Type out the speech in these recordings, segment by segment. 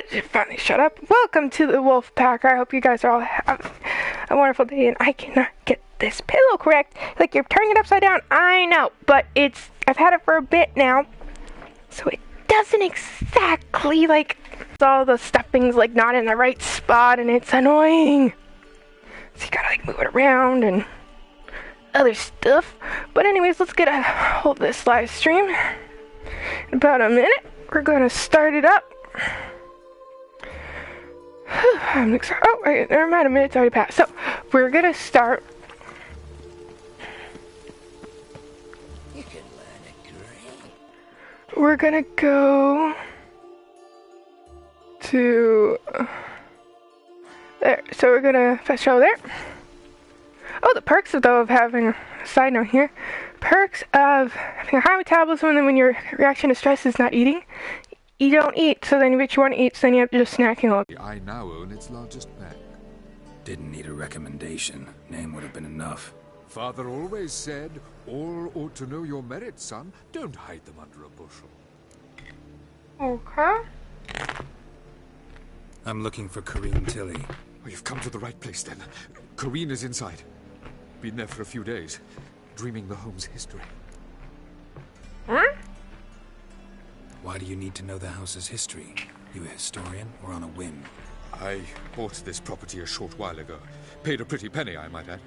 Finally shut up. Welcome to the Wolf Pack. I hope you guys are all having a wonderful day, and I cannot get this pillow correct. Like, you're turning it upside down. I know, but I've had it for a bit now, so it doesn't exactly, like, all the stuffing's, like, not in the right spot, and it's annoying. So you gotta, like, move it around and other stuff. But anyways, let's get a hold of this live stream. In about a minute, we're gonna start it up. I'm excited. Oh, wait, never mind, a minute's already passed. So, we're gonna start. You can learn it great. We're gonna go to there. So we're gonna fast travel there. Oh, the perks though of having a side note here. Perks of having a high metabolism, and then when your reaction to stress is not eating, you don't eat. So then what you want to eat, so then you have to just snacking all. I now own its largest pack. Didn't need a recommendation. Name would have been enough. Father always said, all ought to know your merits, son. Don't hide them under a bushel. Okay. I'm looking for Kareem Tilly. Oh, you've come to the right place then. Corrine is inside. Been there for a few days, dreaming the home's history. Huh? Why do you need to know the house's history? You a historian or on a whim? I bought this property a short while ago. Paid a pretty penny, I might add.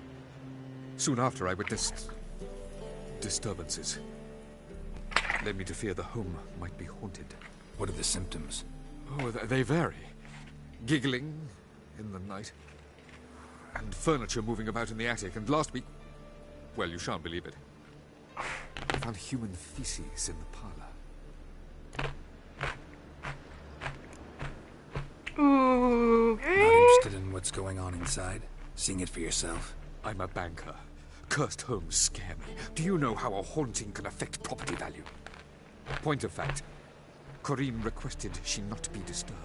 Soon after, I witnessed disturbances. Led me to fear the home might be haunted. What are the symptoms? Oh, they vary. Giggling in the night. And furniture moving about in the attic. And last week, well, you shan't believe it, I found human feces in the parlor. Ooh. Not interested in what's going on inside? Seeing it for yourself? I'm a banker. Cursed homes scare me. Do you know how a haunting can affect property value? Point of fact, Corrine requested she not be disturbed.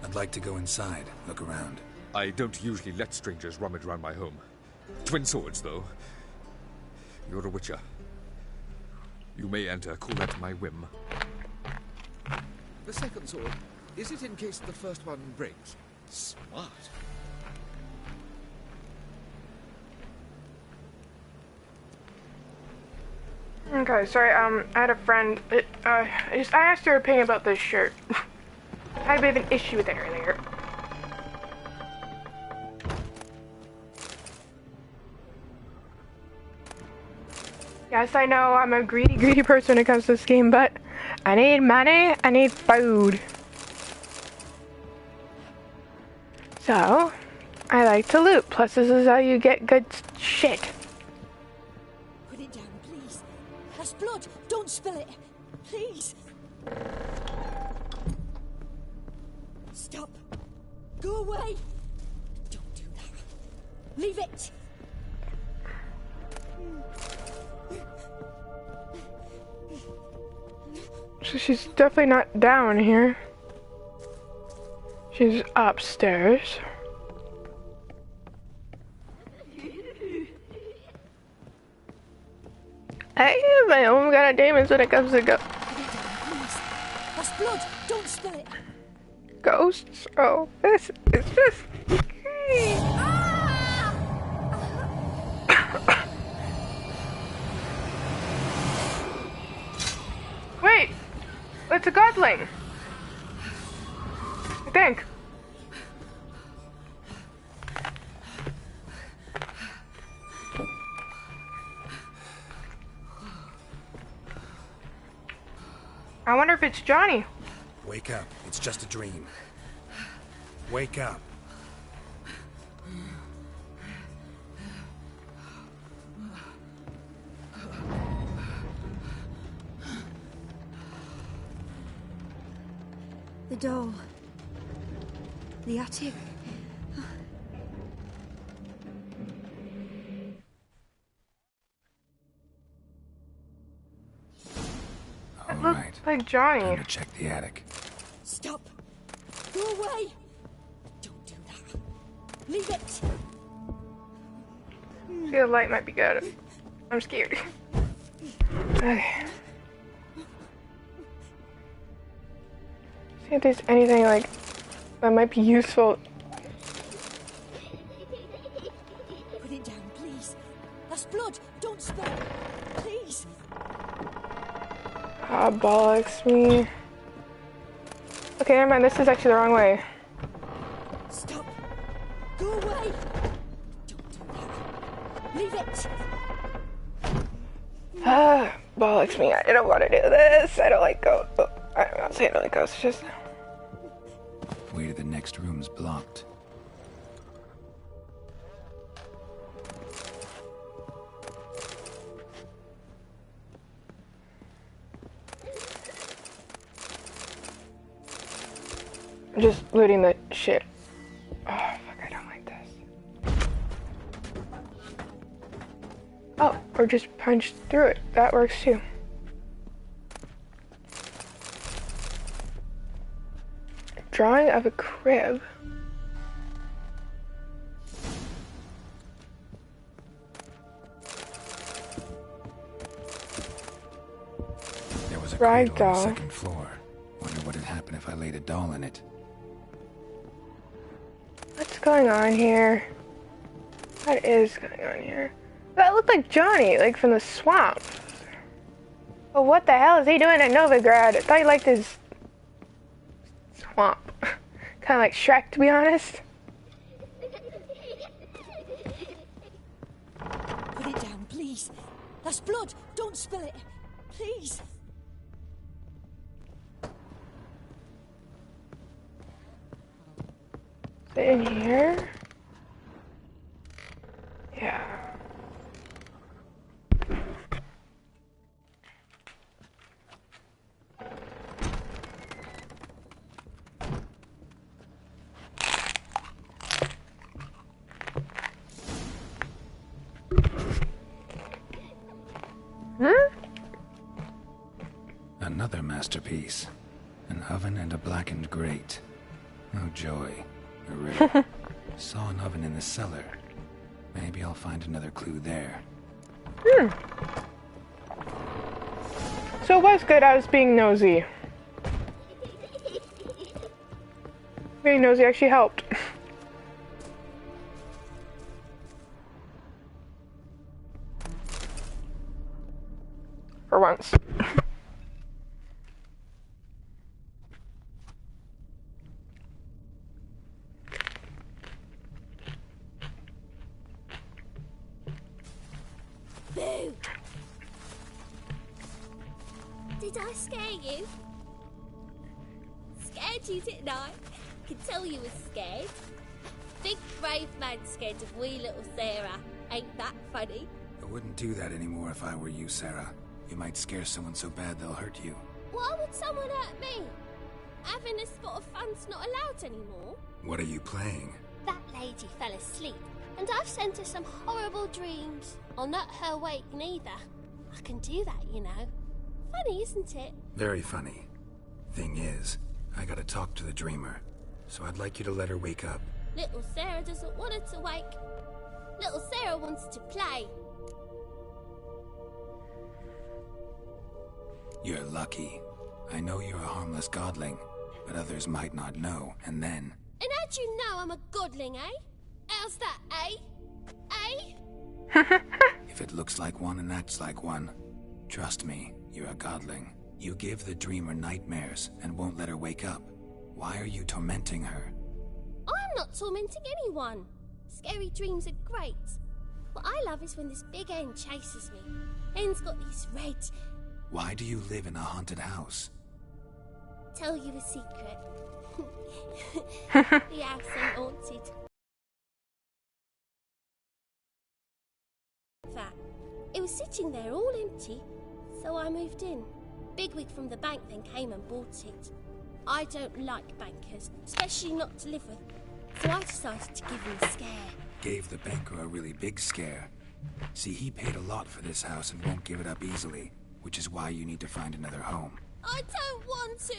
I'd like to go inside, look around. I don't usually let strangers rummage around my home. Twin swords, though. You're a witcher. You may enter, call at my whim. The second sword, is it in case the first one breaks? Smart. Okay, sorry, I had a friend, I asked her opinion about this shirt. I had a bit of an issue with it earlier. Yes, I know, I'm a greedy person when it comes to this game, but I need money, I need food. So, I like to loot, plus this is how you get good shit. Put it down, please. That's blood. Don't spill it. Please. Stop. Go away. Don't do that. Leave it. So she's definitely not down here. She's upstairs. I have my own kind of demons when it comes to That's blood. Don't spill it. ghosts. Oh, this is just. Wait, it's a godling. I think. I wonder if it's Johnny. Wake up, it's just a dream. Wake up. The doll. The attic. All Look right. like Johnny. Time to check the attic. Stop. Go away. Don't do that. Leave it. See, the light might be good. I'm scared. Okay. See if there's anything like that might be useful. Put it down, please. That's blood. Don't spill it. Please. Ah, bollocks me. Okay, never mind. This is actually the wrong way. Stop. Go away. Don't do that. Leave it. Ah, bollocks me. I don't want to do this. I don't like ghosts. Oh, I'm not saying I don't like ghosts. It's just... Way to the next room's blocked. I'm just looting the shit. Oh, fuck, I don't like this. Oh, or just punch through it. That works too. Drawing of a crib. There was a Rag cradle on the doll. second floor. Wonder what would happen if I laid a doll in it. What's going on here? What is going on here? That looked like Johnny, like from the swamp. But what the hell is he doing at Novigrad? I thought he liked his swamp. Kind of like Shrek, to be honest. Put it down, please. That's blood. Don't spill it. Please. Is it in here? Yeah. Another masterpiece. An oven and a blackened grate. Oh joy. A riddle. Saw an oven in the cellar. Maybe I'll find another clue there. So it was good. I was being nosy. Being nosy actually helped. For once. Boo! Did I scare you? Scared you, didn't I? Could tell you was scared. Big brave man scared of wee little Sarah. Ain't that funny? I wouldn't do that anymore if I were you, Sarah. You might scare someone so bad they'll hurt you. Why would someone hurt me? Having a spot of fun's not allowed anymore. What are you playing? That lady fell asleep, and I've sent her some horrible dreams. I'll not her wake neither. I can do that, you know. Funny, isn't it? Very funny. Thing is, I gotta talk to the dreamer, so I'd like you to let her wake up. Little Sarah doesn't want her to wake. Little Sarah wants to play. You're lucky. I know you're a harmless godling, but others might not know, and then... And how'd you know I'm a godling, eh? How's that, eh? Eh? If it looks like one and acts like one, trust me, you're a godling. You give the dreamer nightmares and won't let her wake up. Why are you tormenting her? I'm not tormenting anyone. Scary dreams are great. What I love is when this big hen chases me. Hen's got these red... Why do you live in a haunted house? Tell you a secret. The house ain't haunted. That. It was sitting there all empty, so I moved in. Bigwig from the bank then came and bought it. I don't like bankers, especially not to live with, so I decided to give him a scare. Gave the banker a really big scare. See, he paid a lot for this house and won't give it up easily, which is why you need to find another home. I don't want to!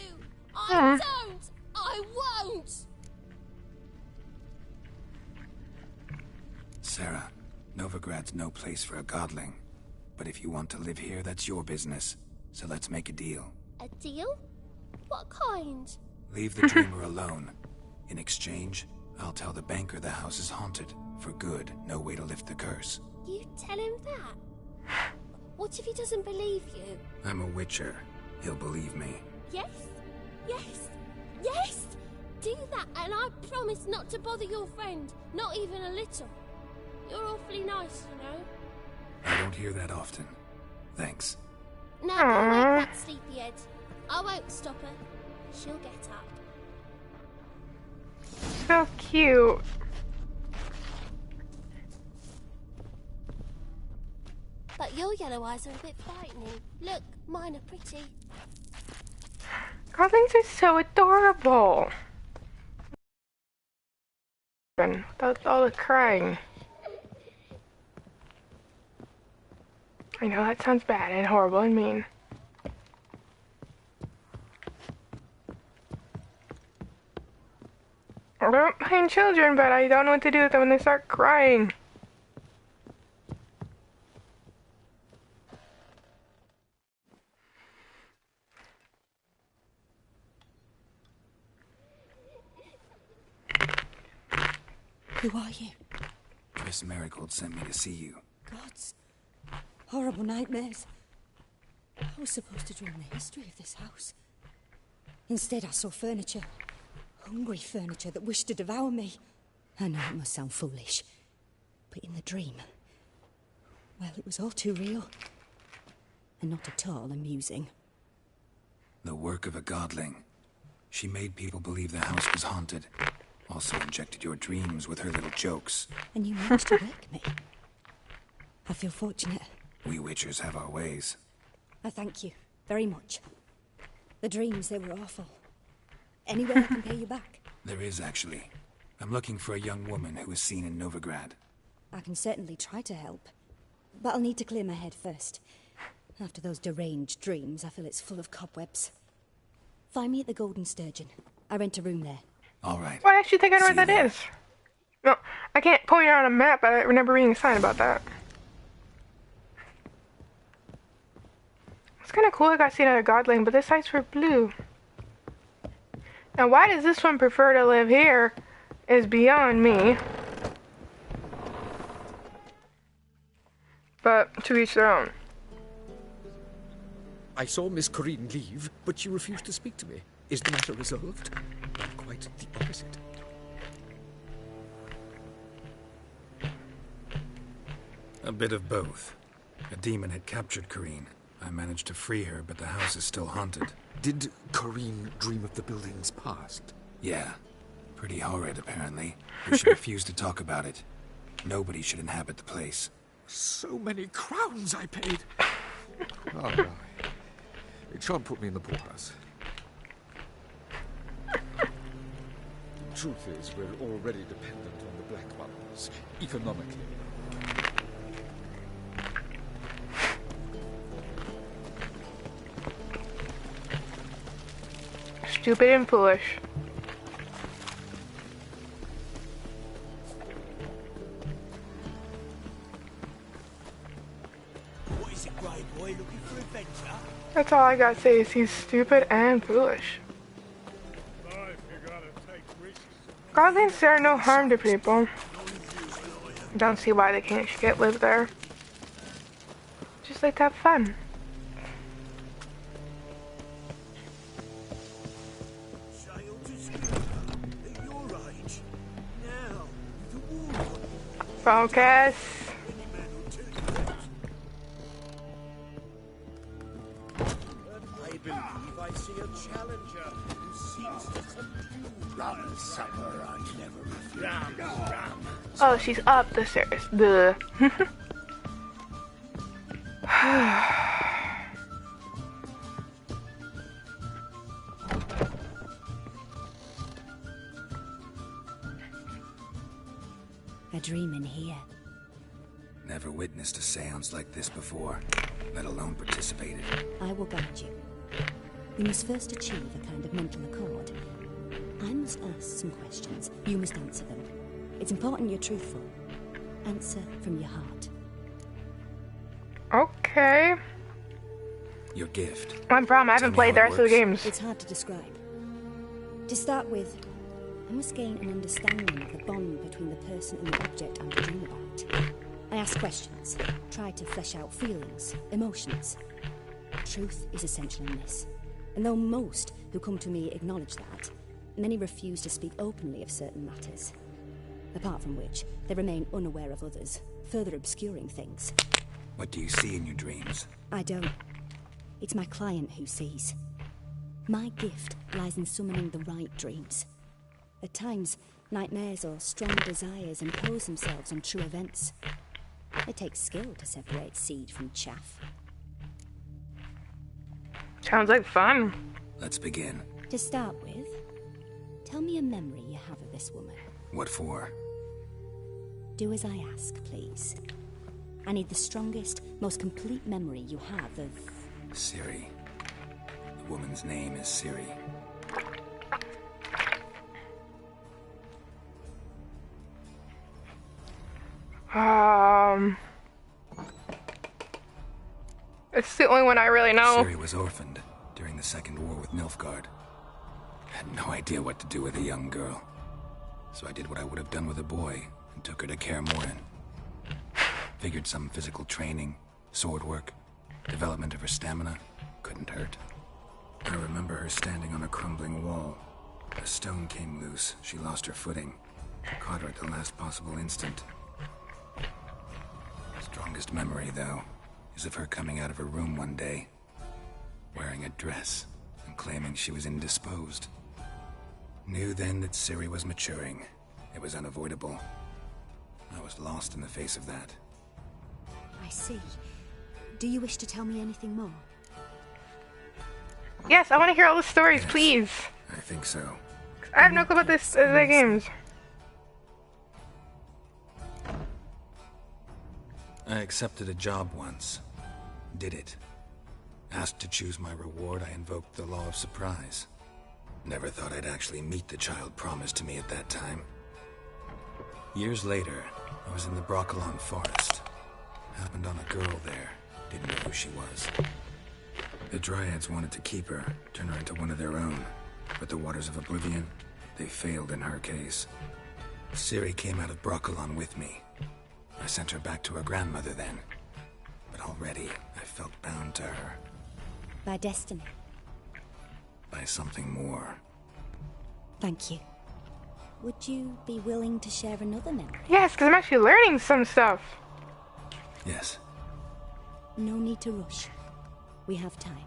I don't! I won't! Sarah, Novigrad's no place for a godling. But if you want to live here, that's your business. So let's make a deal. A deal? What kind? Leave the dreamer alone. In exchange, I'll tell the banker the house is haunted. For good, no way to lift the curse. You tell him that? What if he doesn't believe you? I'm a witcher. He'll believe me. Yes, yes, yes! Do that, and I promise not to bother your friend. Not even a little. You're awfully nice, you know. I don't hear that often. Thanks. Now go wake that sleepyhead. I won't stop her. She'll get up. So cute. But your yellow eyes are a bit frightening. Look, mine are pretty. Godlings are so adorable. Without all the crying. I know that sounds bad and horrible and mean. I don't mind children, but I don't know what to do with them when they start crying. Who are you? Miss Marigold sent me to see you. Gods. Horrible nightmares. I was supposed to draw on the history of this house. Instead, I saw furniture. Hungry furniture that wished to devour me. I know it must sound foolish, but in the dream, well, it was all too real. And not at all amusing. The work of a godling. She made people believe the house was haunted. Also injected your dreams with her little jokes. And you managed to wake me. I feel fortunate. We witchers have our ways. I thank you very much. The dreams, they were awful. Anywhere I can pay you back? There is, actually. I'm looking for a young woman who was seen in Novigrad. I can certainly try to help. But I'll need to clear my head first. After those deranged dreams, I feel it's full of cobwebs. Find me at the Golden Sturgeon. I rent a room there. All right. Well, I actually think I know See where that you there. is. No, I can't point it out on a map, but I remember reading a sign about that. It's kind of cool I got to see another godling, but this site's for blue. Now, why does this one prefer to live here is beyond me. But to each their own. I saw Miss Corinne leave, but she refused to speak to me. Is the matter resolved? Quite the opposite. A bit of both. A demon had captured Corinne. I managed to free her, but the house is still haunted. Did Corinne dream of the building's past? Yeah. Pretty horrid, apparently. But she refused to talk about it. Nobody should inhabit the place. So many crowns I paid. Oh, no. It shan't put me in the poorhouse. The truth is, we're already dependent on the Black Ones, economically. Stupid and foolish. What is it, grey boy, looking for adventure? That's all I gotta say is he's stupid and foolish. Godlings are no harm to people. Don't see why they can't get live there. Just like to have fun. Child to school at your age. Now, the war. Focus. Any man will tell you that. I believe I see a challenger who seeks to subdue. Rum supper, I never refuse. Rum. Oh, she's up the stairs. Duh. A dream in here. Never witnessed a seance like this before, let alone participated. I will guide you. We must first achieve a kind of mental accord. I must ask some questions. You must answer them. It's important you're truthful. Answer from your heart. Okay. Your gift. My problem, I haven't Tell me played the how it rest of the works. games. It's hard to describe. To start with, I must gain an understanding of the bond between the person and the object I'm dreaming about. I ask questions, try to flesh out feelings, emotions. Truth is essential in this, and though most who come to me acknowledge that, many refuse to speak openly of certain matters. Apart from which, they remain unaware of others, further obscuring things. What do you see in your dreams? I don't. It's my client who sees. My gift lies in summoning the right dreams. At times, nightmares or strong desires impose themselves on true events. It takes skill to separate seed from chaff. Sounds like fun. Let's begin. To start with, tell me a memory you have of this woman. What for? Do as I ask, please. I need the strongest, most complete memory you have of... Ciri. The woman's name is Ciri. It's the only one I really know. Ciri was orphaned during the Second War with Nilfgaard. Had no idea what to do with a young girl. So I did what I would have done with a boy and took her to Kaer Morhen. Figured some physical training, sword work, development of her stamina couldn't hurt. I remember her standing on a crumbling wall. A stone came loose. She lost her footing. Caught her at the last possible instant. Strongest memory, though, is of her coming out of her room one day, wearing a dress and claiming she was indisposed. Knew then that Ciri was maturing. It was unavoidable. I was lost in the face of that. I see. Do you wish to tell me anything more? Yes, I want to hear all the stories, Yes, please. I think so. I have no clue about the games. I accepted a job once. Did it. Asked to choose my reward, I invoked the law of surprise. Never thought I'd actually meet the child promised to me at that time. Years later, I was in the Brokilon forest. Happened on a girl there. Didn't know who she was. The Dryads wanted to keep her, turn her into one of their own. But the Waters of Oblivion, they failed in her case. Ciri came out of Brokilon with me. I sent her back to her grandmother then. But already, I felt bound to her. By destiny. By something more. Thank you. Would you be willing to share another memory? Yes, because I'm actually learning some stuff. Yes. No need to rush. We have time.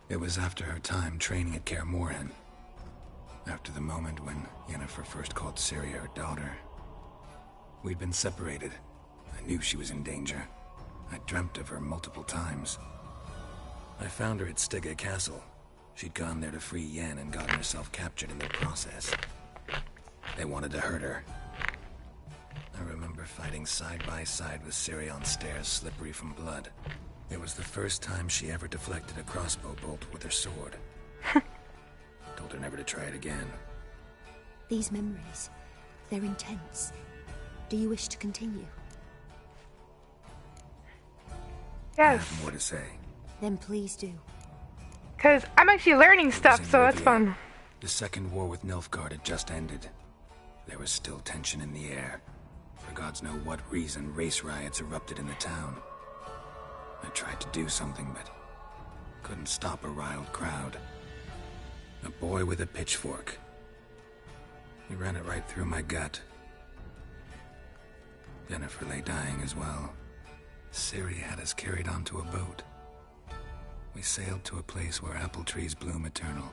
It was after her time training at Kaer Morhen. After the moment when Yennefer first called Ciri her daughter. We'd been separated. I knew she was in danger. I dreamt of her multiple times. I found her at Stygga Castle. She'd gone there to free Yen and gotten herself captured in the process. They wanted to hurt her. I remember fighting side by side with Ciri on stairs slippery from blood. It was the first time she ever deflected a crossbow bolt with her sword. Told her never to try it again. These memories, they're intense. Do you wish to continue? I Yes, have more to say. Then please do. because I'm actually learning It was stuff, in so that's Rivia. fun. The Second War with Nilfgaard had just ended. There was still tension in the air. For gods know what reason, race riots erupted in the town. I tried to do something, but couldn't stop a riled crowd. A boy with a pitchfork. He ran it right through my gut. Yennefer lay dying as well. Ciri had us carried onto a boat. We sailed to a place where apple trees bloom eternal.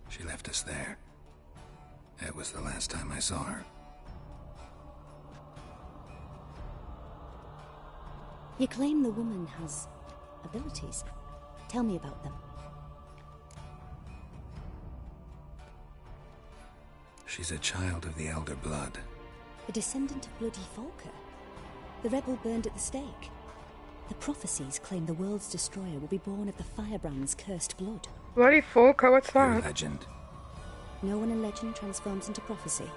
She left us there. That was the last time I saw her. You claim the woman has abilities. Tell me about them. She's a child of the Elder Blood. A descendant of bloody Volker. The rebel burned at the stake. The prophecies claim the world's destroyer will be born of the Firebrand's cursed blood. Bloody Folka, what's Your that? legend. No one in legend transforms into prophecy.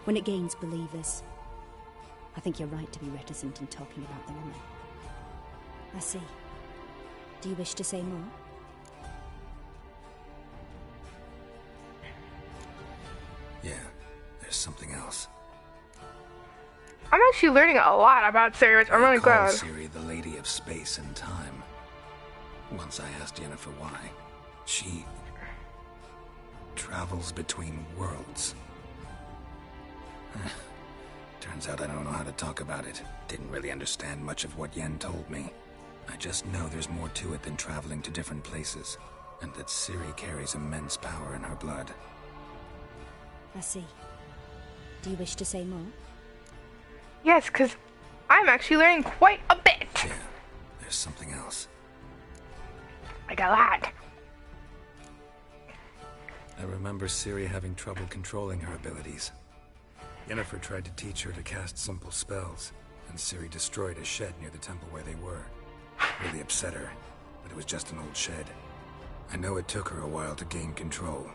When it gains believers. I think you're right to be reticent in talking about the woman. I see. Do you wish to say more? actually learning a lot about Ciri, which I'm really Call glad. Ciri the Lady of Space and Time. Once I asked Yennefer why. She travels between worlds. Turns out I don't know how to talk about it. Didn't really understand much of what Yen told me. I just know there's more to it than traveling to different places, and that Ciri carries immense power in her blood. I see. Do you wish to say more? Yes, because I'm actually learning quite a bit. Yeah, there's something else. Like a lot. I remember Ciri having trouble controlling her abilities. Yennefer tried to teach her to cast simple spells, and Ciri destroyed a shed near the temple where they were. Really upset her, but it was just an old shed. I know it took her a while to gain control,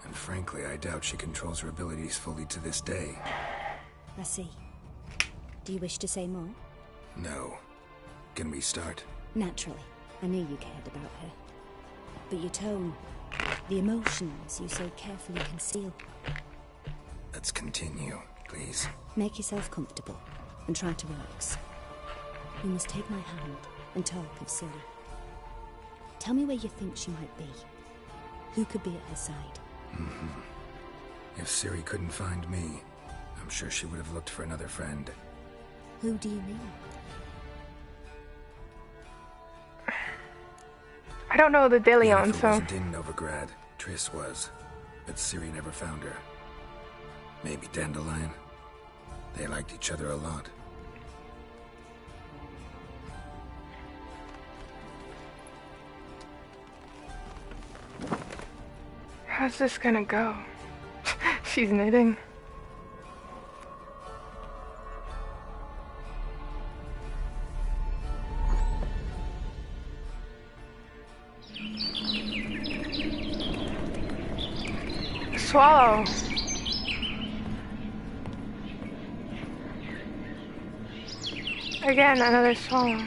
and frankly, I doubt she controls her abilities fully to this day. I see. Do you wish to say more? No. Can we start? Naturally. I knew you cared about her. But your tone, the emotions you so carefully conceal. Let's continue, please. Make yourself comfortable and try to relax. You must take my hand and talk of Ciri. Tell me where you think she might be. Who could be at her side? If Ciri couldn't find me, I'm sure she would have looked for another friend. Who do you mean? I don't know the DeLeon, Yennefer so... wasn't in Novigrad. Triss was, but Ciri never found her. Maybe Dandelion. They liked each other a lot. How's this gonna go? She's knitting. Swallow. Again, another swallow.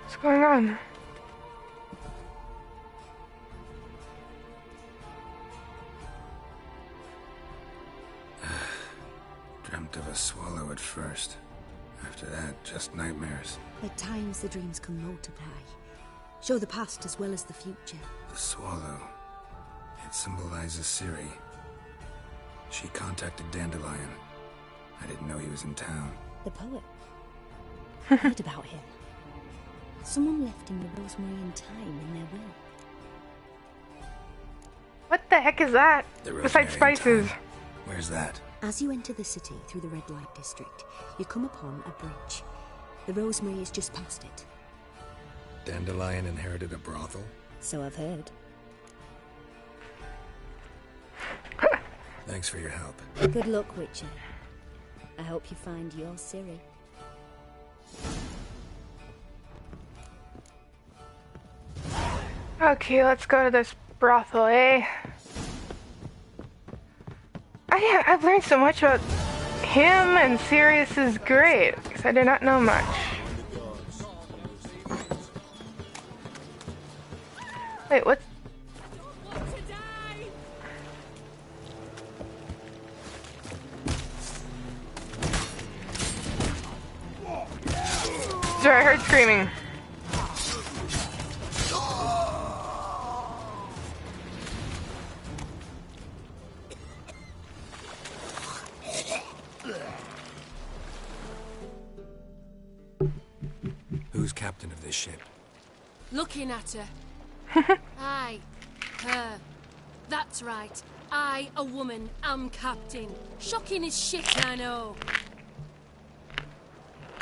What's going on? Dreamt of a swallow at first. After that, just nightmares. At times the dreams can multiply. Show the past as well as the future. The swallow. It symbolizes Ciri. She contacted Dandelion. I didn't know he was in town. The poet. I heard about him. Someone left him the rosemary and thyme in their will. What the heck is that? The Besides rosemary and spices. thyme. Where's that? As you enter the city through the red light district, you come upon a bridge. The rosemary is just past it. Dandelion inherited a brothel? So I've heard. Thanks for your help. Good luck, Witcher. I hope you find your Ciri. Okay, let's go to this brothel, eh? I've learned so much about him, and Sirius is great, because I did not know much. Wait, what? Sorry, I heard screaming. Who's captain of this ship? Looking at her. Aye, her. That's right. I, a woman, am captain. Shocking as shit, I know.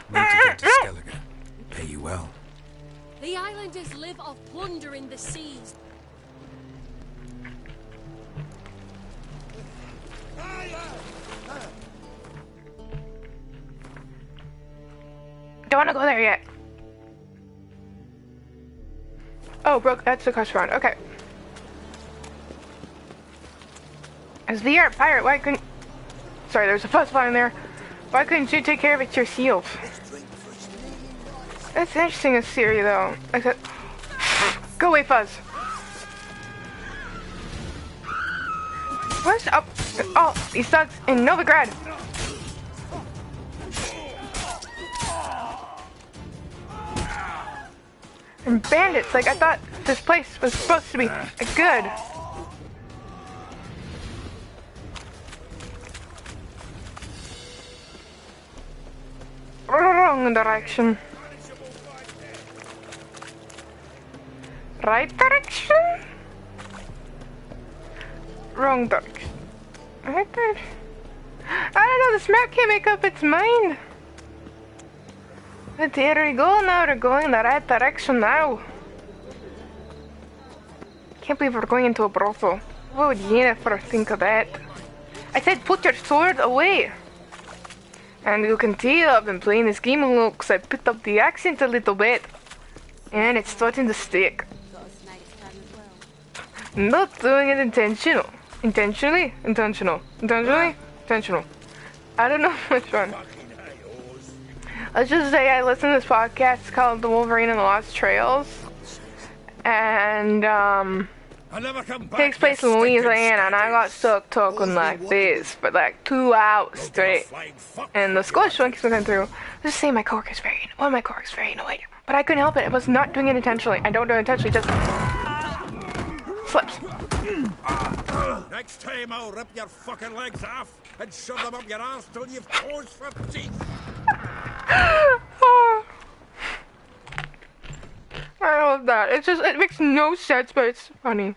Need to get to Skellige. Pay you well. The islanders live off plunder in the seas. Don't want to go there yet. Oh, broke. That's the quest round. Okay. As the art pirate, why couldn't... Sorry, there's a fuzz fly in there. Why couldn't you take care of it yourself? That's interesting as Siri, though. Except... Go away, Fuzz. What's up? Oh, these thugs in Novigrad. And bandits, like I thought this place was supposed to be good. Wrong direction. Right direction? Wrong direction. Right there. I don't know, this map can't make up its mind. But here we go now, we're going in the right direction now. Can't believe we're going into a brothel. What would Yennefer think of that? I said put your sword away. And you can tell I've been playing this game a little because I picked up the accent a little bit. And it's starting to stick. Not doing it intentional. Intentionally? Intentional. Intentionally? Intentional. I don't know which one. Let's just say I listen to this podcast called The Wolverine and the Lost Trails. And, takes place in Louisiana, and I got stuck talking like this for like 2 hours straight. And the Scottish one keeps going through. Let's just say my coworker's very annoyed. But I couldn't help it. I was not doing it intentionally. I don't do it intentionally, just slips. Next time I'll rip your fucking legs off and shove them up your ass till you've toes for teeth. I love that. It's just, it makes no sense, but it's funny.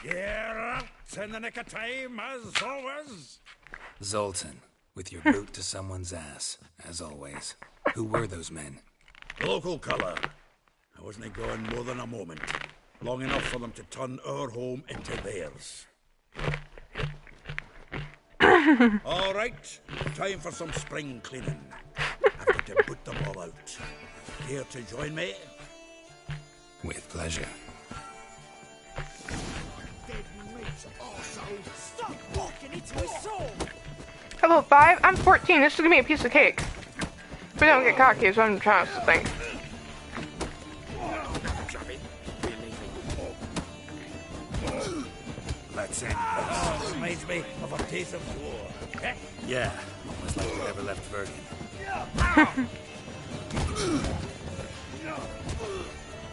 You're up in the nick of time, as always. Zoltan, with your boot to someone's ass, as always. Who were those men? Local colour. I wasn't gone more than a moment. Long enough for them to turn our home into theirs. All right, time for some spring cleaning. I've got to put them all out. Care to join me? With pleasure. Stop walking into his soul. Level 5? I'm 14. This is gonna be a piece of cake. But don't get cocky is what I'm trying to think. Let's end this. Reminds me of a taste of war. Yeah, almost like we never left Verdun.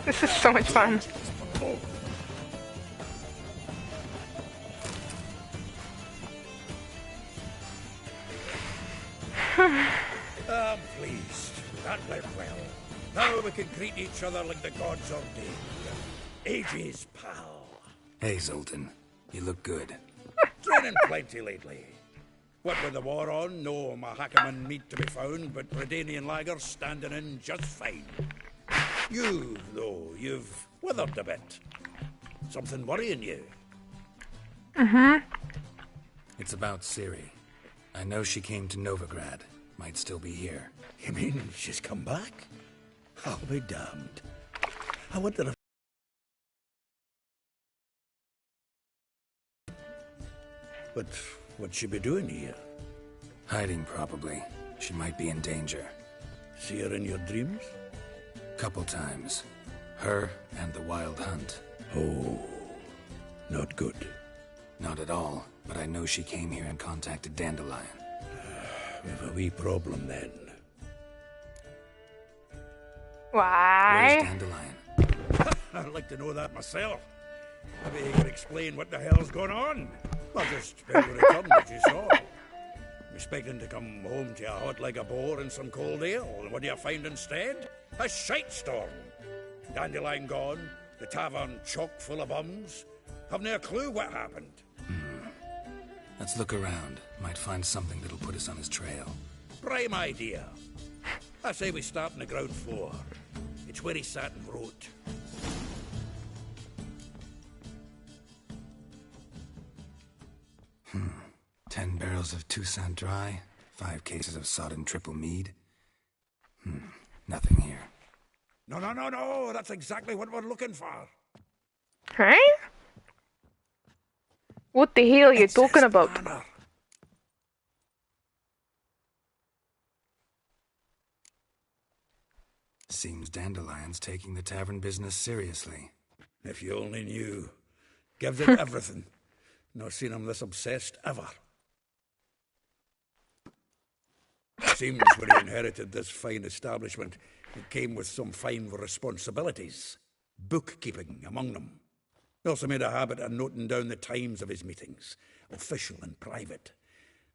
This is so much fun. I'm pleased. That went well. Now we can greet each other like the gods ordained. Ages, pal. Hey, Zoltan. You look good. Training plenty lately. What with the war on, no Mahakaman meat to be found, but Redanian lagers standing in just fine. You, though, you've withered a bit. Something worrying you? It's about Ciri. I know she came to Novigrad. Might still be here. You mean she's come back? I'll be damned. I wonder if... But what'd she be doing here? Hiding, probably. She might be in danger. See her in your dreams? Couple times. Her and the Wild Hunt. Oh, not good. Not at all, but I know she came here and contacted Dandelion. We have a wee problem then. Why? Where's Dandelion? I'd like to know that myself. Maybe he could explain what the hell's going on. I'll just return what you saw. I'm expecting to come home to a hot like a boar and some cold ale. And what do you find instead? A shite storm. Dandelion gone, the tavern chock full of bums. Have no clue what happened. Let's look around. Might find something that'll put us on his trail. Prime idea. I say we start on the ground floor. It's where he sat and wrote. 10 barrels of Toussaint Dry, 5 cases of sodden triple mead. Nothing here. No. That's exactly what we're looking for. Huh? What the hell are you talking about? Manor. Seems Dandelion's taking the tavern business seriously. If you only knew. Gives it everything. Not seen him this obsessed ever. Seems when he inherited this fine establishment, it came with some fine responsibilities. Bookkeeping among them. He also made a habit of noting down the times of his meetings, official and private.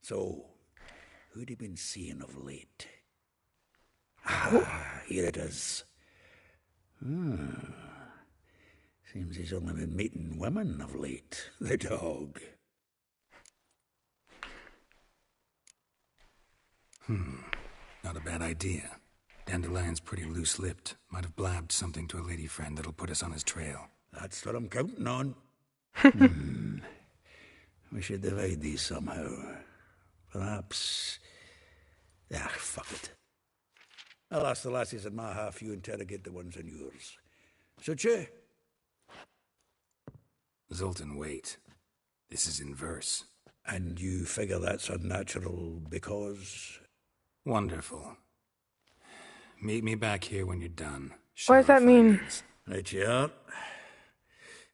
So, who'd he been seeing of late? Here it is. Seems he's only been meeting women of late, the dog. Not a bad idea. Dandelion's pretty loose-lipped. Might have blabbed something to a lady friend that'll put us on his trail. That's what I'm counting on. We should divide these somehow. Perhaps... fuck it. I'll ask the lassies in my half, you interrogate the ones in yours. Should you? Zoltan, wait. This is in verse. And you figure that's unnatural because... Wonderful. Meet me back here when you're done. What does that mean? Findings. Right you are.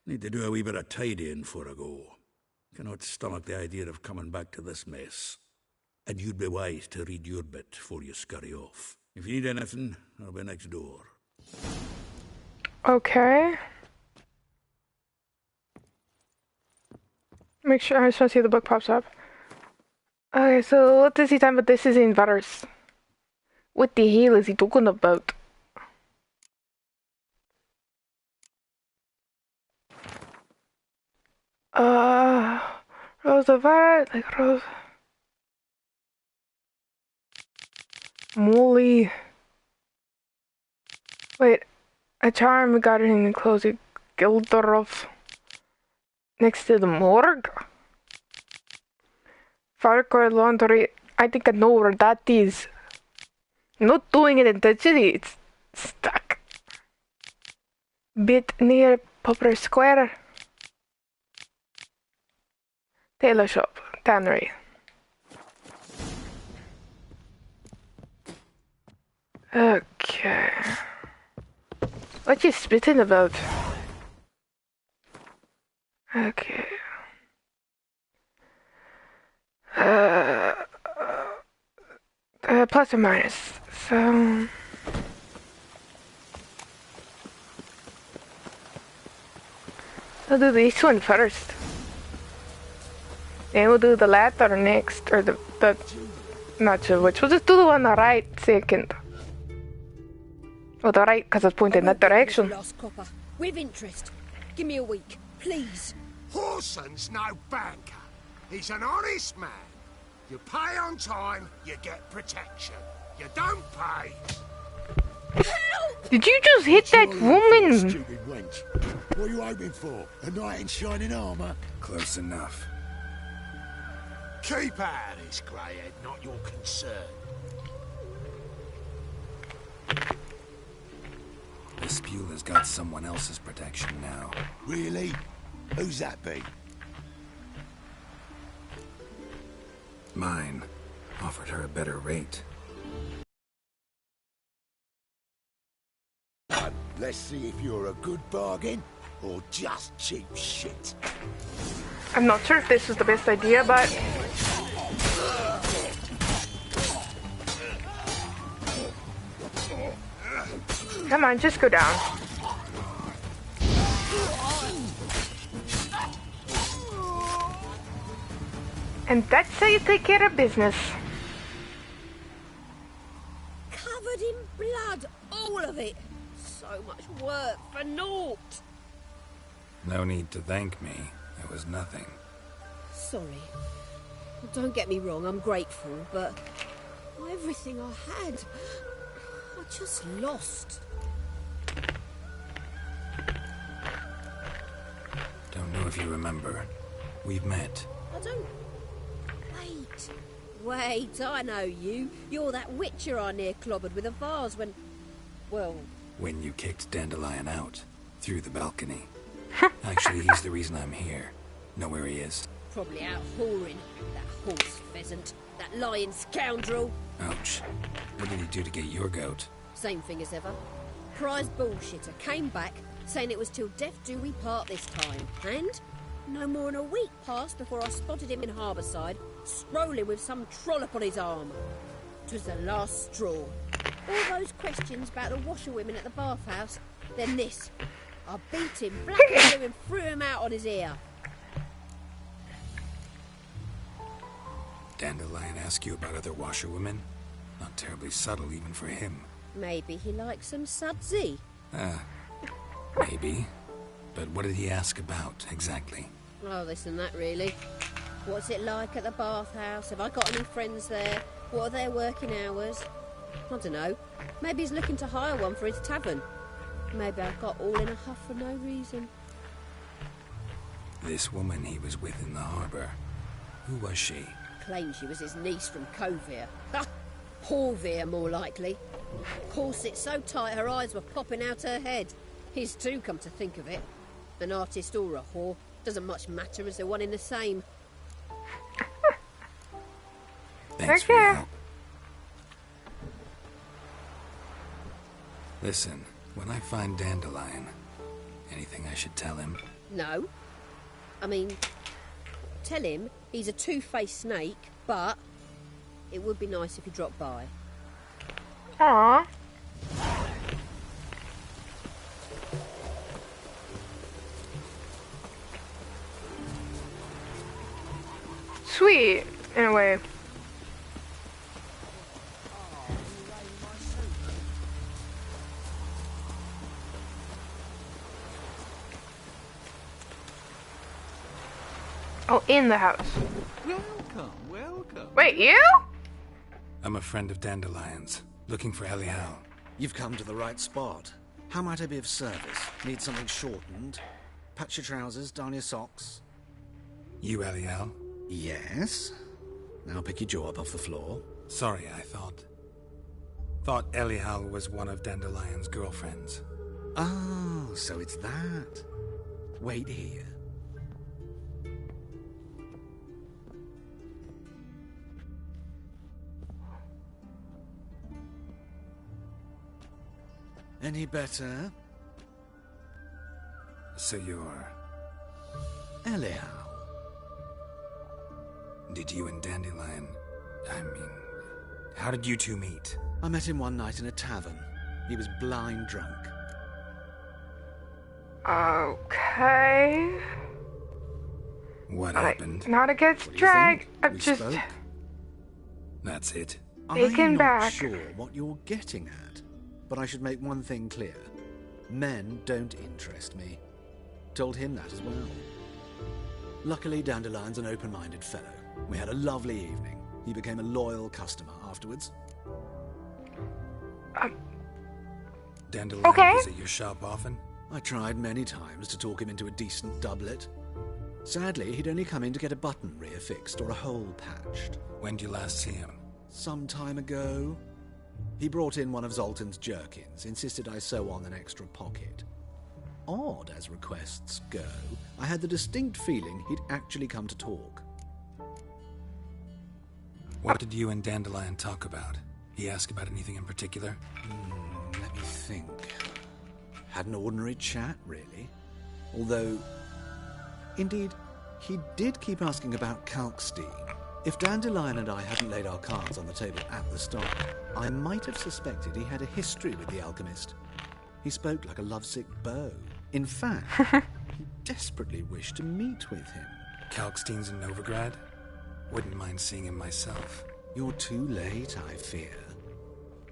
Need to do a wee bit of tidying before I go. Cannot stomach the idea of coming back to this mess. And you'd be wise to read your bit before you scurry off. If you need anything, I'll be next door. Okay. Make sure I just want to see if the book pops up. Okay, so what is he talking about? This is in verse. What the hell is he talking about? Rose of Violet, like Rose. Molly. Wait, a charm got it in the closet. Gilderoth. Next to the morgue. Farquhar Laundry. I think I know where that is. Not doing it intentionally, it's stuck. Bit near Poplar Square. Tailor shop, tannery. Okay. What you spitting about? Okay. Plus or minus. So I'll do this one first. Then we'll do the latter next, or the not sure which. We'll just do the one on the right second. Well, the right, because it's pointing in that direction. Lost copper. With interest. Give me a week, please. Horson's no banker. He's an honest man. You pay on time, you get protection. You don't pay. Did you just hit that woman? Stupid wench. What are you hoping for? A knight in shining armour? Close enough. Keep out of this, greyhead, not your concern. The Spule has got someone else's protection now. Really? Who's that be? Mine. Offered her a better rate. Let's see if you're a good bargain or just cheap shit. I'm not sure if this was the best idea, but come on, just go down. And that's how you take care of business. Covered in blood, all of it. So much work for naught. No need to thank me. It was nothing. Sorry. Don't get me wrong, I'm grateful, but everything I had, I just lost. Don't know if you remember. We've met. I don't Wait, I know you. You're that witcher I near clobbered with a vase when... Well... When you kicked Dandelion out, through the balcony. Actually, he's the reason I'm here. Know where he is? Probably out whoring. That horse pheasant. That lying scoundrel. Ouch. What did he do to get your goat? Same thing as ever. Prize bullshitter came back, saying it was till death do we part this time. And no more than a week passed before I spotted him in Harbourside, strolling with some trollop on his arm. 'Twas the last straw. All those questions about the washerwomen at the bathhouse, then this. I beat him black and blue and threw him out on his ear. Dandelion ask you about other washerwomen? Not terribly subtle even for him. Maybe he likes some sudsy. Maybe. But what did he ask about, exactly? Oh, this and that, really. What's it like at the bathhouse? Have I got any friends there? What are their working hours? I don't know. Maybe he's looking to hire one for his tavern. Maybe I got all in a huff for no reason. This woman he was with in the harbour, who was she? Claimed she was his niece from Kovir. Ha! Horvir, more likely. Corset so tight her eyes were popping out her head. His too, come to think of it. An artist or a whore. Doesn't much matter as they're one in the same. Thanks for your help. Listen, when I find Dandelion, anything I should tell him? No. I mean, tell him he's a two-faced snake, but it would be nice if he dropped by. Aww. Sweet, in a way. Oh, in the house. Welcome, welcome. Wait, you? I'm a friend of Dandelion's, looking for Elial. You've come to the right spot. How might I be of service? Need something shortened? Patch your trousers, darn your socks. You Elial? Yes. Now pick your jaw up off the floor. Sorry, I thought Elial was one of Dandelion's girlfriends. Oh, so it's that. Wait here. Any better? So you're... Elial. Did you and Dandelion... how did you two meet? I met him one night in a tavern. He was blind drunk. Okay. What happened? Not against drag. I'm just... Spoke? That's it. Taken I'm not back. sure what you're getting at, but I should make one thing clear. Men don't interest me. Told him that as well. Luckily, Dandelion's an open-minded fellow. We had a lovely evening. He became a loyal customer afterwards. Dandelion Okay. visit your shop often? I tried many times to talk him into a decent doublet. Sadly, he'd only come in to get a button reaffixed or a hole patched. When did you last see him? Some time ago. He brought in one of Zoltan's jerkins, insisted I sew on an extra pocket. Odd as requests go, I had the distinct feeling he'd actually come to talk. What did you and Dandelion talk about? He asked about anything in particular? Let me think. Had an ordinary chat, really. Although, indeed, he did keep asking about Kalkstein. If Dandelion and I hadn't laid our cards on the table at the start, I might have suspected he had a history with the alchemist. He spoke like a lovesick beau. In fact, he desperately wished to meet with him. Kalkstein's in Novigrad? Wouldn't mind seeing him myself. You're too late, I fear.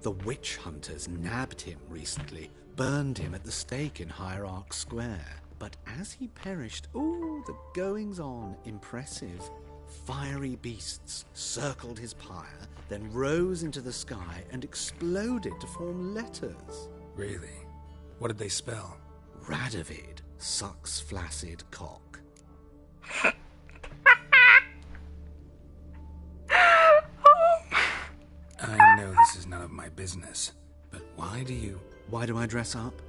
The witch hunters nabbed him recently, burned him at the stake in Hierarch Square. But as he perished, the goings-on impressive. Fiery beasts circled his pyre, then rose into the sky and exploded to form letters. Really? What did they spell? Radovid sucks flaccid cock. This is none of my business. But why do I dress up?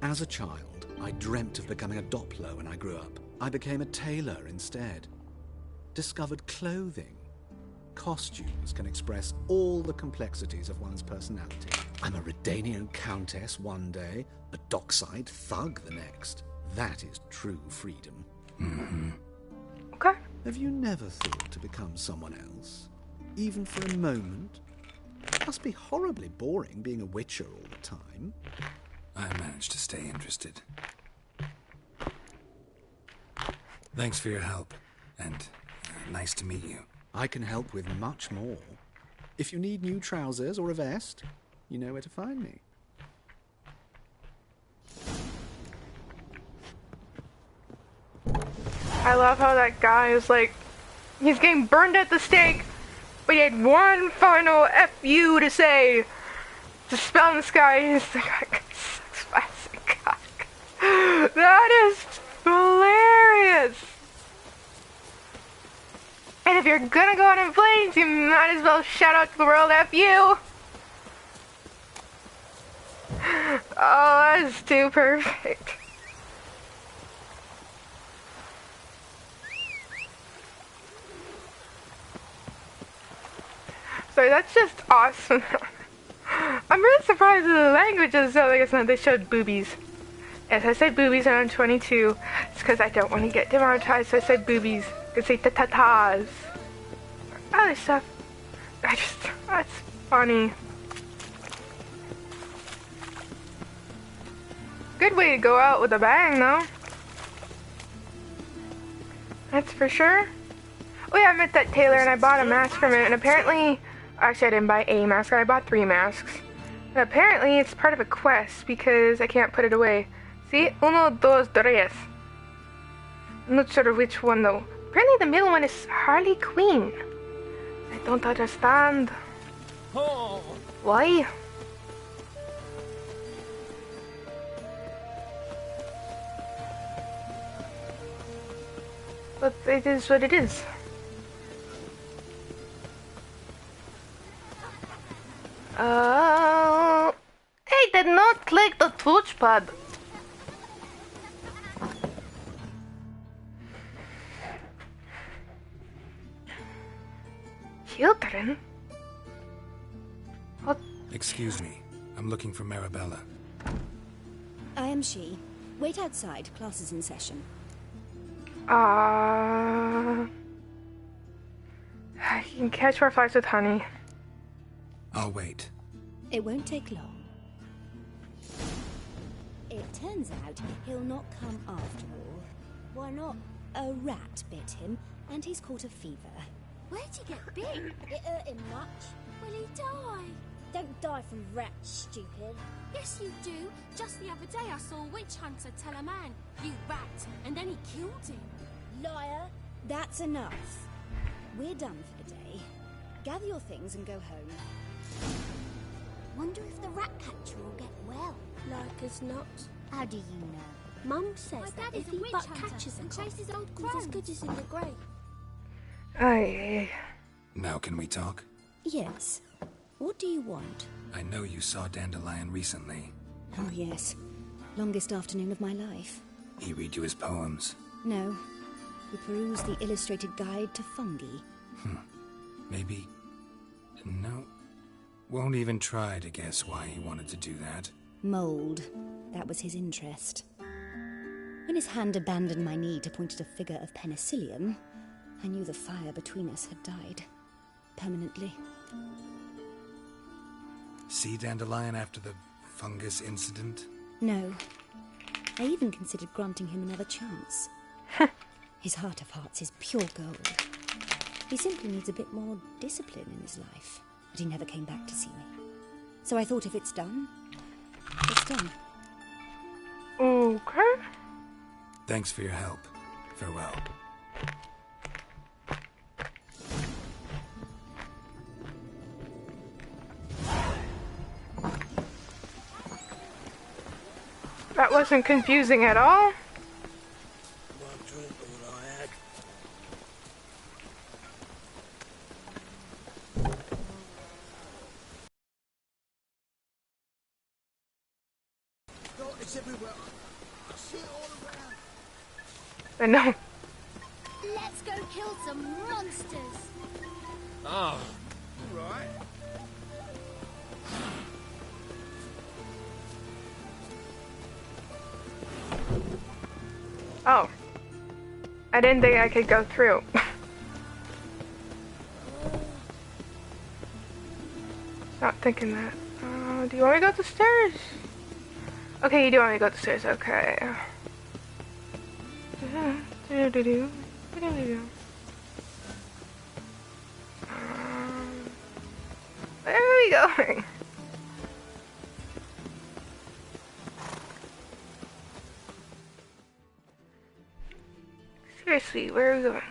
As a child, I dreamt of becoming a Doppler when I grew up. I became a tailor instead. Discovered clothing. Costumes can express all the complexities of one's personality. I'm a Redanian countess one day, a dockside thug the next. That is true freedom. Mm-hmm. Okay. Have you never thought to become someone else? Even for a moment? It must be horribly boring being a witcher all the time. I managed to stay interested. Thanks for your help, and nice to meet you. I can help with much more. If you need new trousers or a vest, you know where to find me. I love how that guy is like, he's getting burned at the stake, but he had one final F you to say to spell in the sky. He's like, classic cock. That is hilarious. And if you're gonna go out in flames, you might as well shout out to the world, F you. Oh, that's too perfect. So that's just awesome. I'm really surprised at the languages, so I guess not. They showed boobies. Yes, I said boobies around 22. It's because I don't want to get demonetized, so I said boobies. I could say ta-ta-tas. Other stuff. That's funny. Good way to go out with a bang, though. That's for sure. Oh yeah, I met that tailor and I bought a mask from him, and apparently, actually I didn't buy a mask, I bought 3 masks. And apparently it's part of a quest because I can't put it away. See? 1, 2, 3. I'm not sure which one though. Apparently the middle one is Harley Quinn. I don't understand. Oh. Why? But it is what it is. I did not click the touchpad. Children? What? Excuse me. I'm looking for Marabella. I am she. Wait outside. Class is in session. You can catch more flies with honey. I'll wait. It won't take long. It turns out he'll not come after all. Why not? A rat bit him, and he's caught a fever. Where'd he get bit? It hurt him much. Will he die? Don't die from rats, stupid. Yes, you do. Just the other day I saw a witch hunter tell a man, "You rat," and then he killed him. Liar. That's enough. We're done for the day. Gather your things and go home. Wonder if the rat catcher will get well. Like as not. How do you know? Mum says My that dad if is a he witch but hunter catches and a cock, chases old he's as crones. good as in the grave. Aye. Now can we talk? Yes. What do you want? I know you saw Dandelion recently. Oh, yes. Longest afternoon of my life. He read you his poems. No. We perused the illustrated guide to fungi. Maybe... No. Won't even try to guess why he wanted to do that. Mold. That was his interest. When his hand abandoned my knee to point at a figure of penicillium, I knew the fire between us had died. Permanently. See Dandelion after the fungus incident? No. I even considered granting him another chance. His heart of hearts is pure gold. He simply needs a bit more discipline in his life. But he never came back to see me. So I thought if it's done, it's done. Okay. Thanks for your help. Farewell. That wasn't confusing at all. It's everywhere. I see it all around. I know. Let's go kill some monsters. Ah, Right. Oh. I didn't think I could go through. Not thinking that. Do you want me to go up the stairs? Okay, you do want me to go up the stairs. Okay. Where are we going? Seriously, where are we going?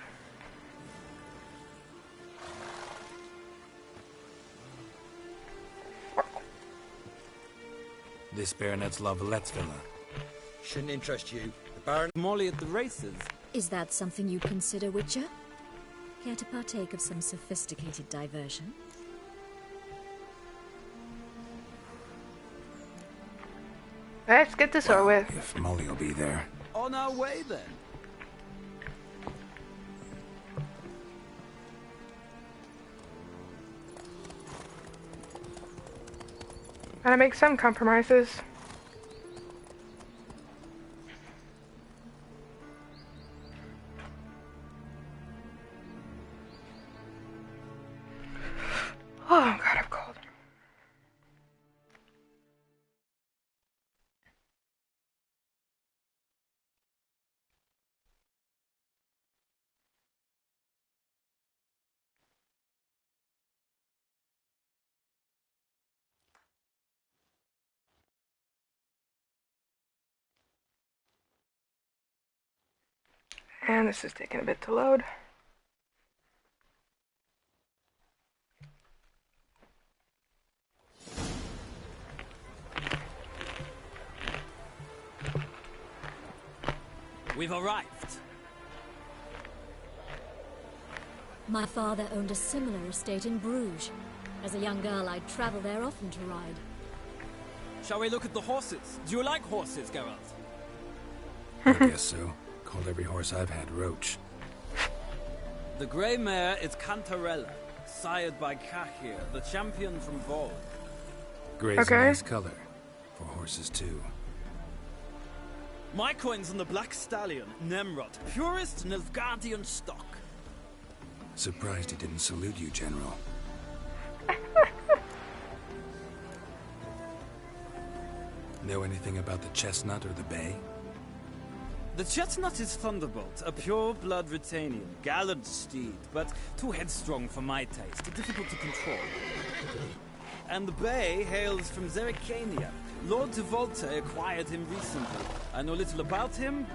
This baronet's La Vallette's villa. Shouldn't interest you. The Baron... Molly at the races. Is that something you'd consider, Witcher? Care to partake of some sophisticated diversion? Let's get this over with. If Molly will be there. On our way then. Gotta make some compromises. Oh God, I'm cold. And this is taking a bit to load. We've arrived. My father owned a similar estate in Bruges. As a young girl, I'd travel there often to ride. Shall we look at the horses? Do you like horses, Geralt? I guess so. Called every horse I've had Roach. The grey mare is Cantarella, sired by Cahir, the champion from Vol. Grey's a nice color. For horses, too. My coin's on the black stallion, Nemrod, purest Nilfgaardian stock. Surprised he didn't salute you, General. Know anything about the chestnut or the bay? The chestnut is Thunderbolt, a pure-blood Britannian, gallant steed, but too headstrong for my taste, difficult to control. And the bay hails from Zerrikania. Lord de Volta acquired him recently. I know little about him,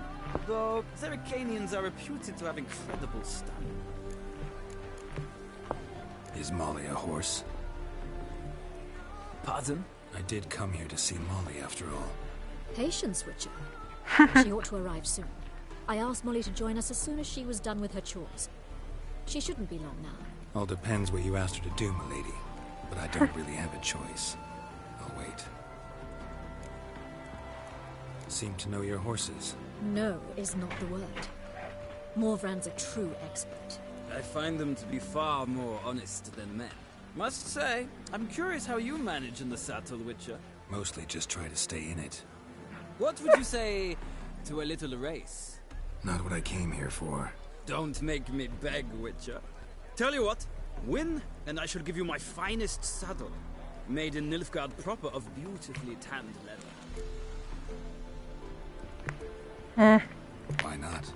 though Zerrikanians are reputed to have incredible stamina. Is Molly a horse? Pardon? I did come here to see Molly, after all. Patience, Witcher. She ought to arrive soon. I asked Molly to join us as soon as she was done with her chores. She shouldn't be long now. All depends what you asked her to do, milady. But I don't really have a choice. I'll wait. Seem to know your horses. No is not the word. Morvran's a true expert. I find them to be far more honest than men. Must say, I'm curious how you manage in the saddle, Witcher. Mostly just try to stay in it. What would you say to a little race? Not what I came here for. Don't make me beg, Witcher. Tell you what, win, and I shall give you my finest saddle. Made in Nilfgaard proper of beautifully tanned leather. Why not?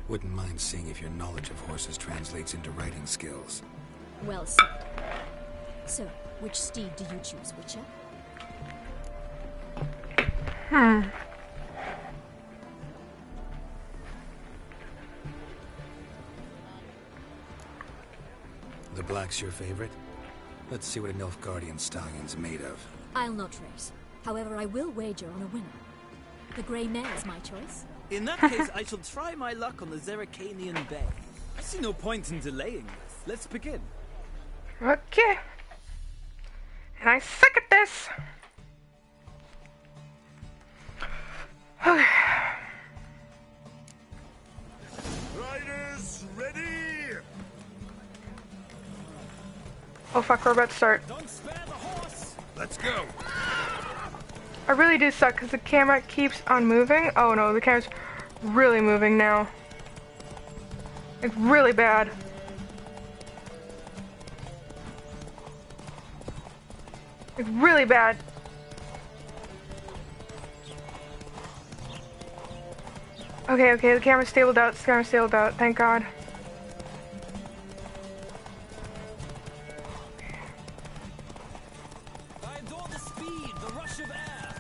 Wouldn't mind seeing if your knowledge of horses translates into riding skills. Well said. So, which steed do you choose, Witcher? The black's your favorite? Let's see what a Nilfgaardian stallion's made of. I'll not race. However, I will wager on a winner. The grey mare is my choice. In that case, I shall try my luck on the Zerrikanian Bay. I see no point in delaying this. Let's begin. Okay. And I suck at this. Okay. Riders, ready? Oh fuck, we're about to start. Don't spare the horse. Let's go. I really do suck because the camera keeps on moving. Oh no, the camera's really moving now. Like really bad. Like really bad. Okay, the camera's stabled out. Thank God. I adore the speed, the rush of air.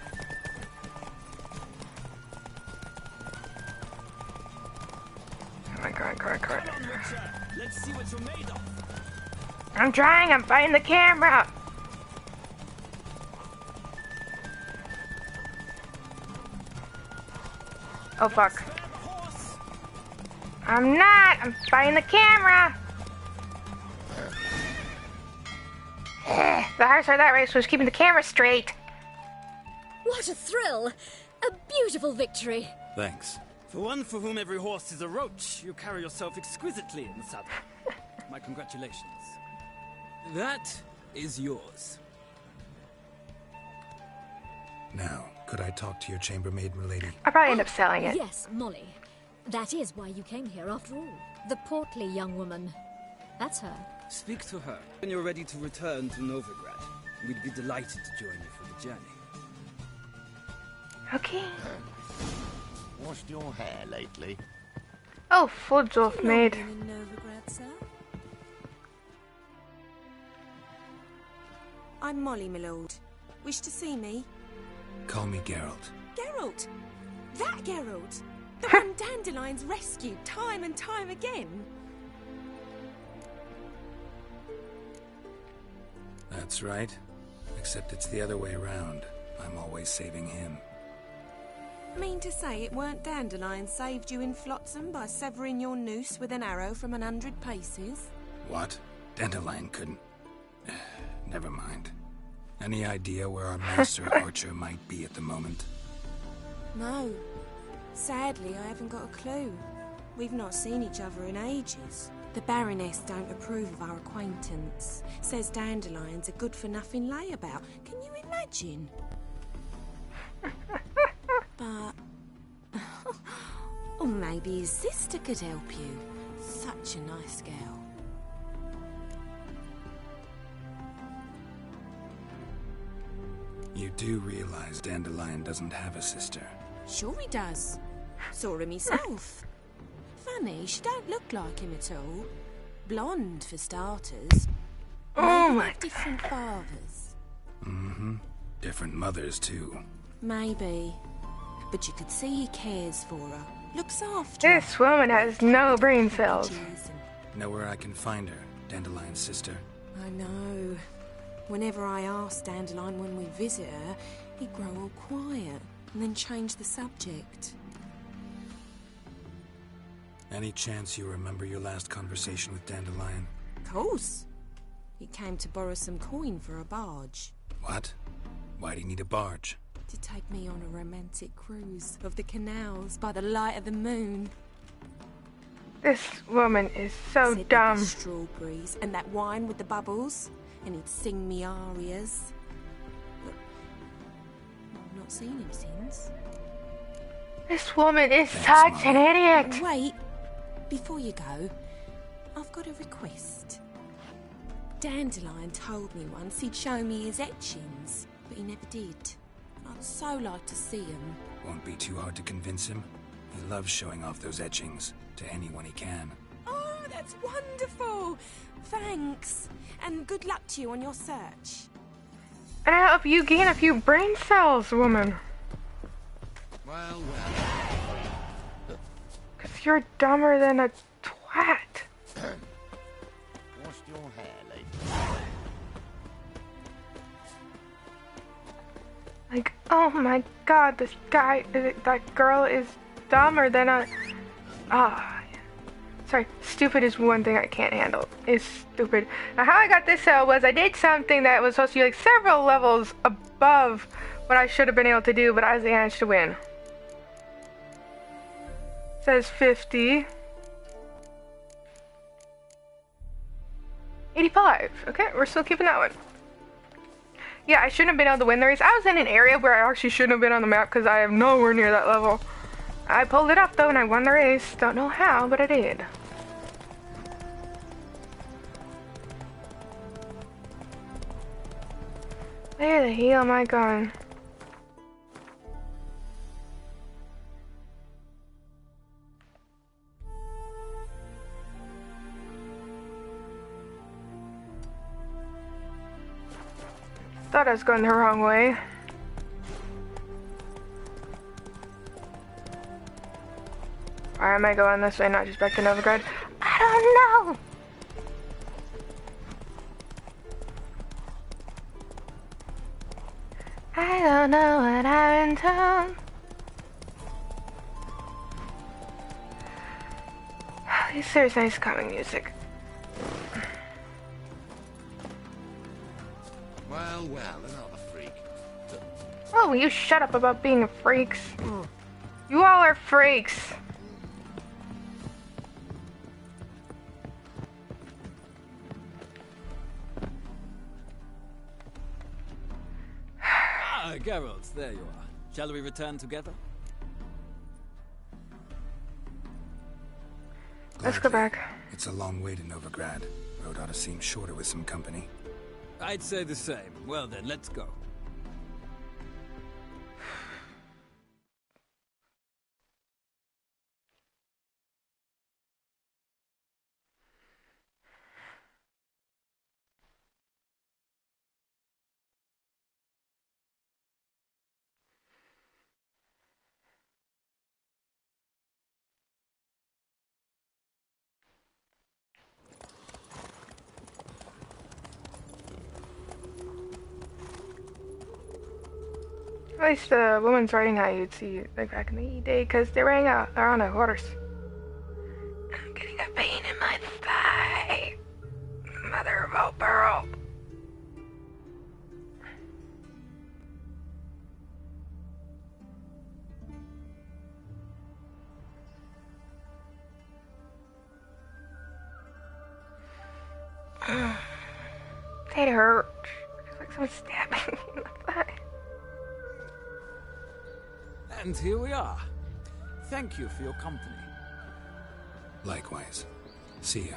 Oh my God. Come on, Richard. Let's see what you're made of. I'm trying, I'm fighting the camera. Oh fuck. I'm not, I'm fighting the camera. The hardest part of that race was keeping the camera straight. What a thrill! A beautiful victory. Thanks. For one for whom every horse is a roach, you carry yourself exquisitely in the saddle. My congratulations. That is yours. Now, could I talk to your chambermaid, milady? I'll probably end up selling it. Yes, Molly. That is why you came here after all. The portly young woman. That's her. Speak to her when you're ready to return to Novigrad. We'd be delighted to join you for the journey. Okay. Washed your hair lately? Oh, full Jolf maid. In Novigrad, sir? I'm Molly, my lord. Wish to see me? Call me Geralt. Geralt! That Geralt! The one Dandelion's rescued time and time again! That's right. Except it's the other way around. I'm always saving him. Mean to say it weren't Dandelion saved you in Flotsam by severing your noose with an arrow from 100 paces? What? Dandelion couldn't... Never mind. Any idea where our master archer might be at the moment? No. Sadly, I haven't got a clue. We've not seen each other in ages. The Baroness don't approve of our acquaintance. Says Dandelion's a good-for-nothing layabout. Can you imagine? But... or maybe his sister could help you. Such a nice girl. You do realize Dandelion doesn't have a sister. Sure he does. Saw him himself. Funny, she don't look like him at all. Blonde, for starters. Oh Maybe my they've different fathers. Mm-hmm. Different mothers, too. Maybe. But you could see he cares for her. Looks after her. This woman has no brain cells. Know where I can find her, Dandelion's sister? I know. Whenever I ask Dandelion when we visit her, he'd grow all quiet and then change the subject. Any chance you remember your last conversation with Dandelion? Of course. He came to borrow some coin for a barge. What? Why'd he need a barge? To take me on a romantic cruise of the canals by the light of the moon. This woman is so Said dumb. with the strawberries and that wine with the bubbles, and he'd sing me arias. But I've not seen him since. This woman is such an idiot. Wait, before you go, I've got a request. Dandelion told me once he'd show me his etchings, but he never did. I'd so like to see him. Won't be too hard to convince him. He loves showing off those etchings to anyone he can. Oh, that's wonderful! Thanks, and good luck to you on your search. And I hope you gain a few brain cells, woman. Well. Because you're dumber than a twat. Washed your hair lately? Like, oh my god, this guy, that girl is dumber than a... Sorry, stupid is one thing I can't handle. Is stupid. Now, how I got this cell was I did something that was supposed to be like several levels above what I should have been able to do, but I managed to win. Says 50. 85. Okay, we're still keeping that one. Yeah, I shouldn't have been able to win the race. I was in an area where I actually shouldn't have been on the map because I am nowhere near that level. I pulled it up though and I won the race. Don't know how, but I did. Where the hell am I going? Thought I was going the wrong way. Why am I going this way, not just back to Novigrad? I don't know! I don't know what I've been told. At least there's nice calming music. Well, another freak. Oh, will you shut up about being freaks? You all are freaks. Ah, Geralt, there you are. Shall we return together? Let's go back. It's a long way to Novigrad. Road ought to seem shorter with some company. I'd say the same. Well then, let's go. At least the woman's riding how you'd see like back in the day, because they're wearing they're on a horse. I'm getting a pain in my thigh. Mother of all pearl. It hurt. It's like someone stabbing me in the thigh. And here we are. Thank you for your company. Likewise. See ya.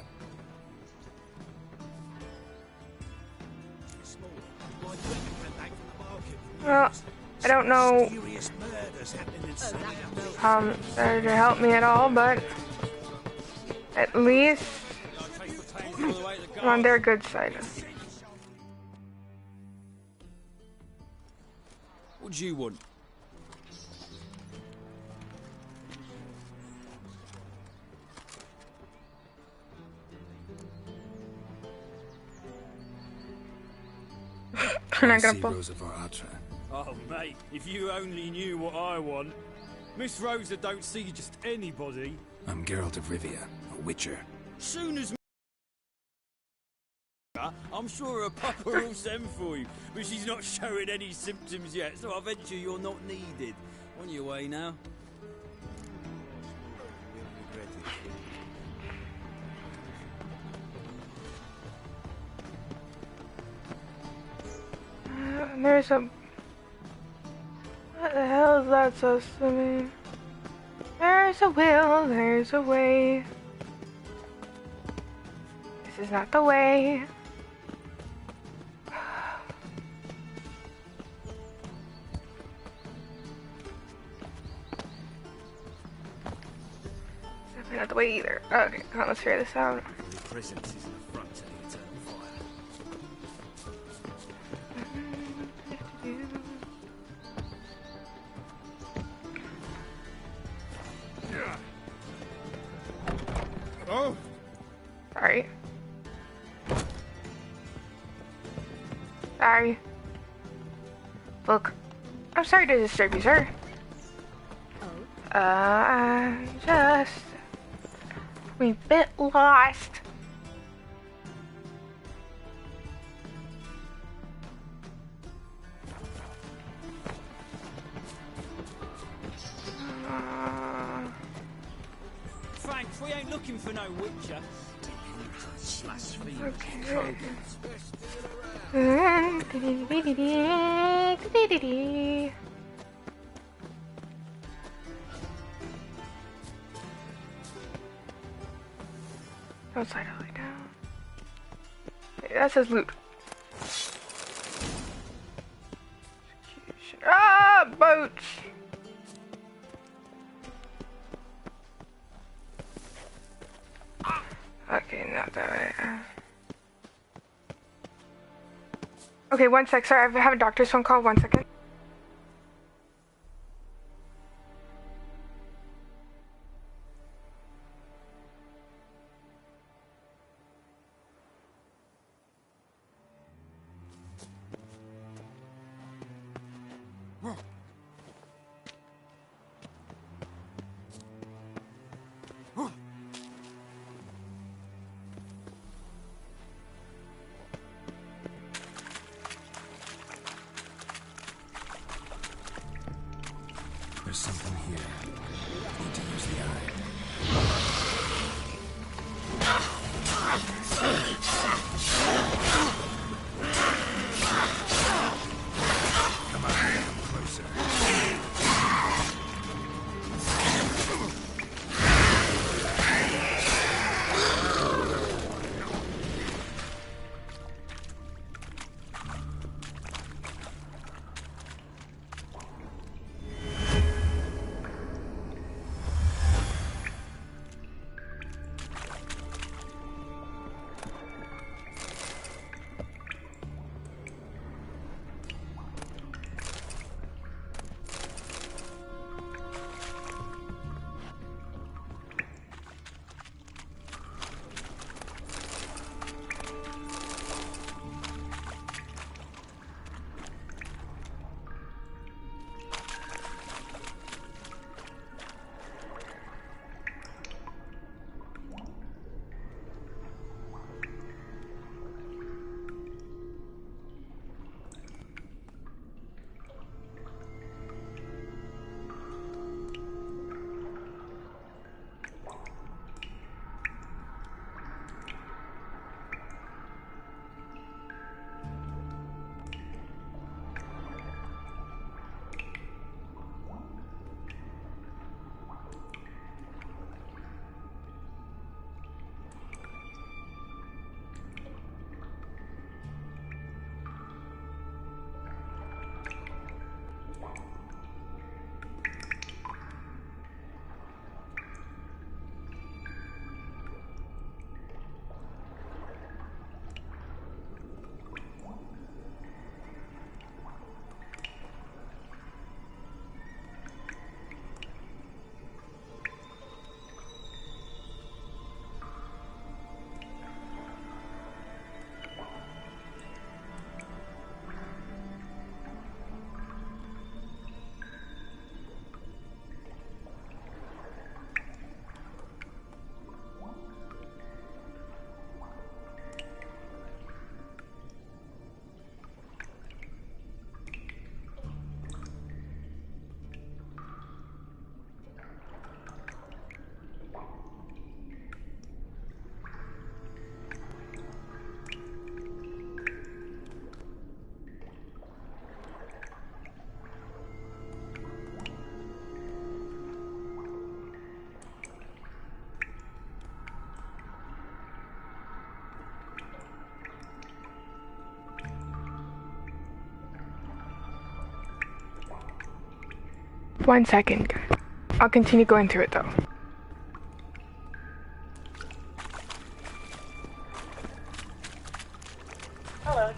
Well, I don't know there to help me at all, but at least I'm on their good side. What do you want? I'm not gonna pull. Rosa Varatra. Oh, mate, if you only knew what I want. Miss Rosa don't see just anybody. I'm Geralt of Rivia, a witcher. Soon as I'm sure a papa will send for you, but she's not showing any symptoms yet, so I venture you're not needed. On your way now. There's a... What the hell is that supposed to mean? There's a will, there's a way. This is not the way. It's definitely not the way either. Okay, come on, let's figure this out. Oh, Sorry. Sorry. Look, I'm sorry to disturb you, sir. I'm just... we a bit lost. looking for no witcher. Outside alley down. That says loot. Ah, boats! Okay, not that way. Okay, 1 sec. Sorry, I have a doctor's phone call. 1 second. There's something here. Need to use the eye. Come on, come closer. One second, guys. I'll continue going through it though. Hello.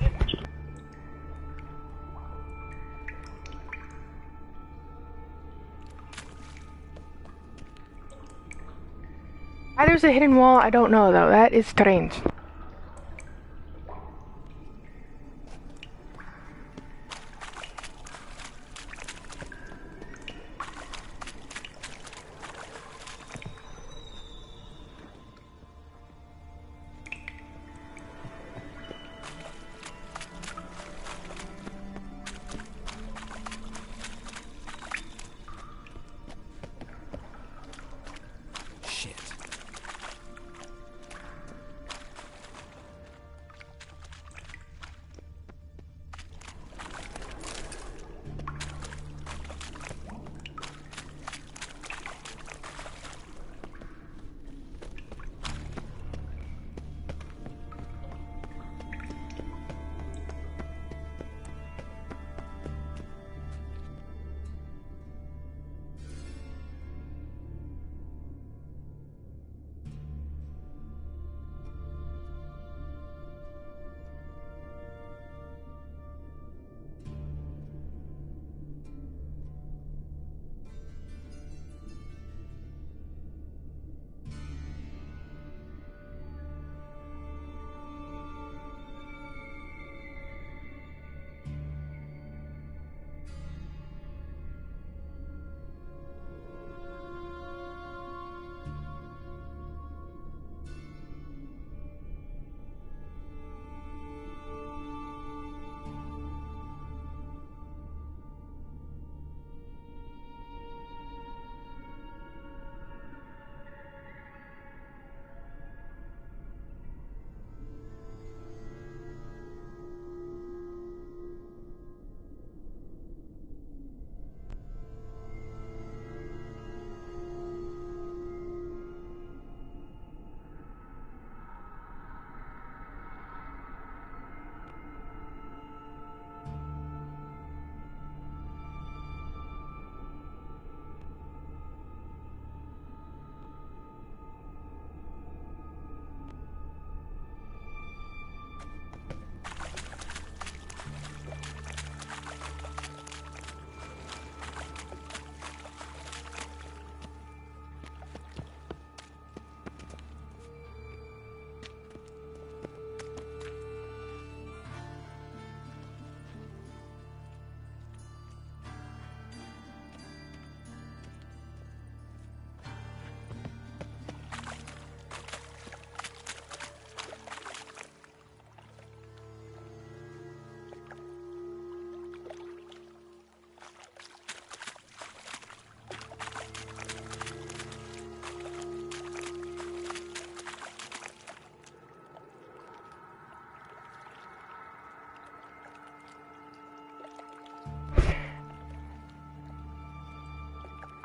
Why there's a hidden wall, I don't know though. That is strange.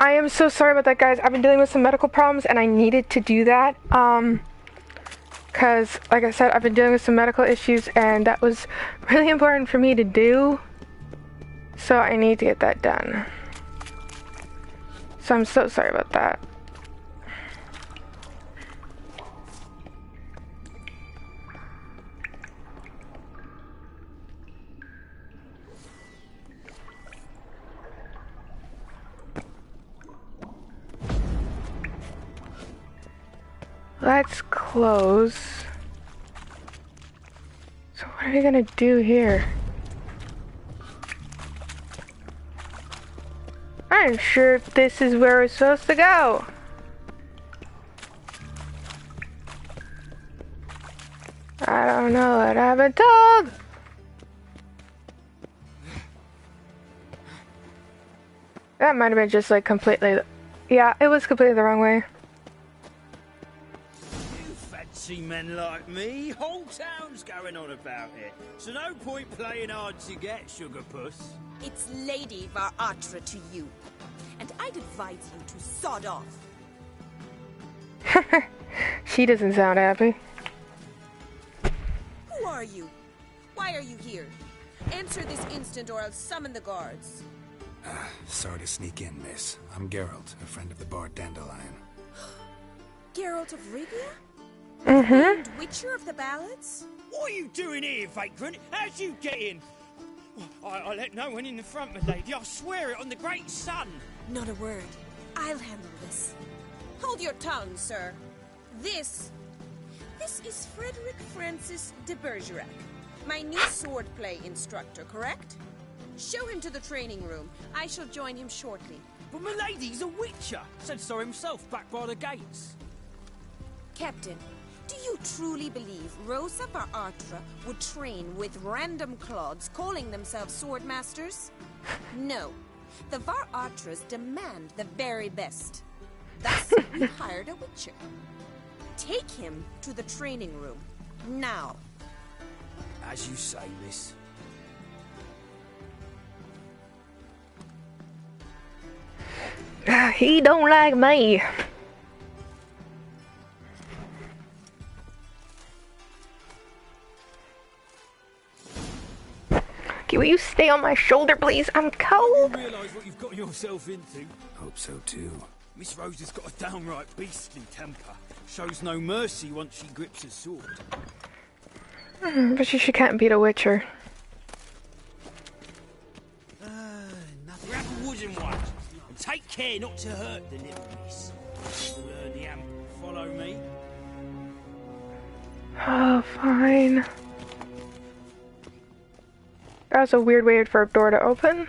I am so sorry about that, guys. I've been dealing with some medical problems, and I needed to do that. Because, like I said, I've been dealing with some medical issues, and that was really important for me to do. So I need to get that done. So I'm so sorry about that. Let's close. So what are we gonna do here? I'm sure if this is where we're supposed to go. I don't know what I haven't told. That might have been just like completely, yeah, it was completely the wrong way. See men like me, whole town's going on about it. So no point playing hard to get, sugar puss. It's Lady Var Atra to you, and I'd advise you to sod off. She doesn't sound happy. Who are you? Why are you here? Answer this instant or I'll summon the guards. Sorry to sneak in, miss. I'm Geralt, a friend of the bard Dandelion. Geralt of Rivia? Mm-hmm. Witcher of the ballads? What are you doing here, vagrant? How'd you get in? I let no one in the front, my lady. I swear it on the great sun. Not a word. I'll handle this. Hold your tongue, sir. This is Frederick Francis de Bergerac, my new swordplay instructor, correct? Show him to the training room. I shall join him shortly. But my lady's a witcher. Said so himself back by the gates. Captain, do you truly believe Rosa Var Atra would train with random clods calling themselves sword masters? No. The Var Atras demand the very best. Thus, we hired a witcher. Take him to the training room. Now. As you say, miss. He don't like me. Will you stay on my shoulder, please? I'm cold. You realise what you've got yourself into? Hope so too. Miss Rose has got a downright beastly temper. Shows no mercy once she grips a sword. But she can't beat a witcher. Grab a wooden one and take care not to hurt the little miss. Follow me. Oh, fine. That was a weird way for a door to open.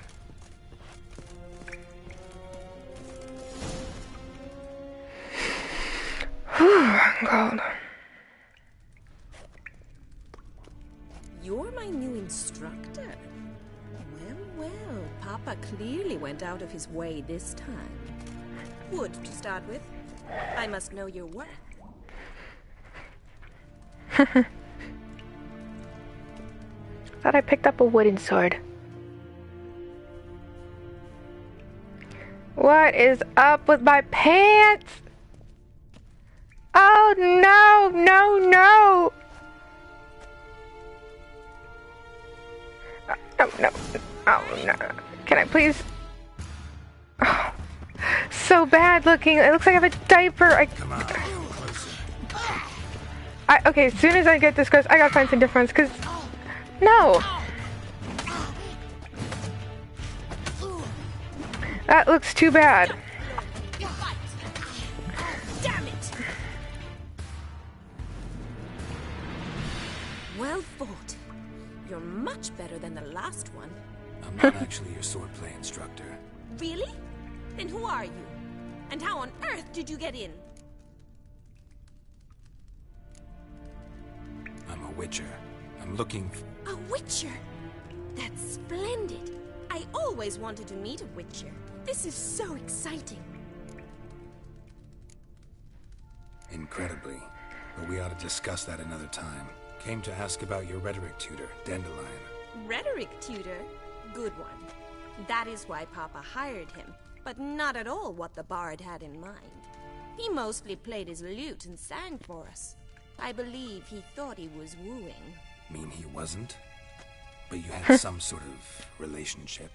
I'm cold. You're my new instructor. Well, Papa clearly went out of his way this time. Wood, to start with. I must know your worth. Thought I picked up a wooden sword. What is up with my pants? Oh no, no, no! Oh no, oh no. Can I please? Oh, so bad looking. It looks like I have a diaper. Come on, okay, as soon as I get this close, I gotta find some difference, because... No! That looks too bad. Damn it! Well fought. You're much better than the last one. I'm not actually your swordplay instructor. Really? Then who are you? And how on earth did you get in? I'm a witcher. I'm looking for... A witcher? That's splendid. I always wanted to meet a witcher. This is so exciting. Incredibly. But we ought to discuss that another time. Came to ask about your rhetoric tutor, Dandelion. Rhetoric tutor? Good one. That is why Papa hired him. but not at all what the bard had in mind. He mostly played his lute and sang for us. I believe he thought he was wooing. Mean he wasn't? But you had some sort of relationship.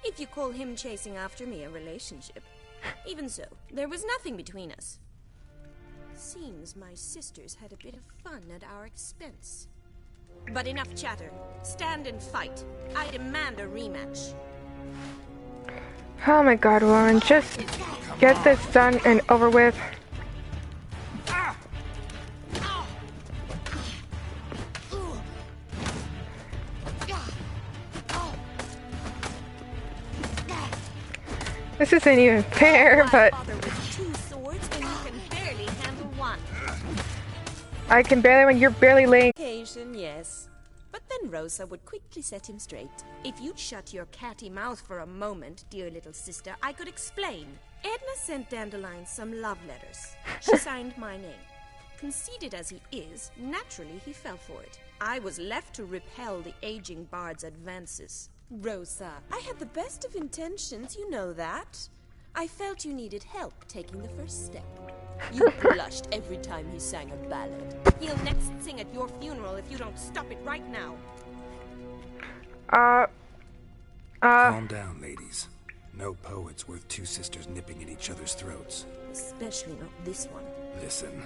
If you call him chasing after me a relationship. Even so, there was nothing between us. Seems my sisters had a bit of fun at our expense. But enough chatter. Stand and fight. I demand a rematch. Oh my god, woman, just get this done and over with. This isn't even fair, but I can barely when you're barely laying. Occasion, yes. But then Rosa would quickly set him straight. If you'd shut your catty mouth for a moment, dear little sister, I could explain. Edna sent Dandelion some love letters. She signed my name. Conceited as he is, naturally he fell for it. I was left to repel the aging bard's advances. Rosa, I had the best of intentions, you know that. I felt you needed help taking the first step. You blushed every time he sang a ballad. He'll next sing at your funeral if you don't stop it right now. Calm down, ladies. No poet's worth two sisters nipping at each other's throats. Especially not this one. Listen,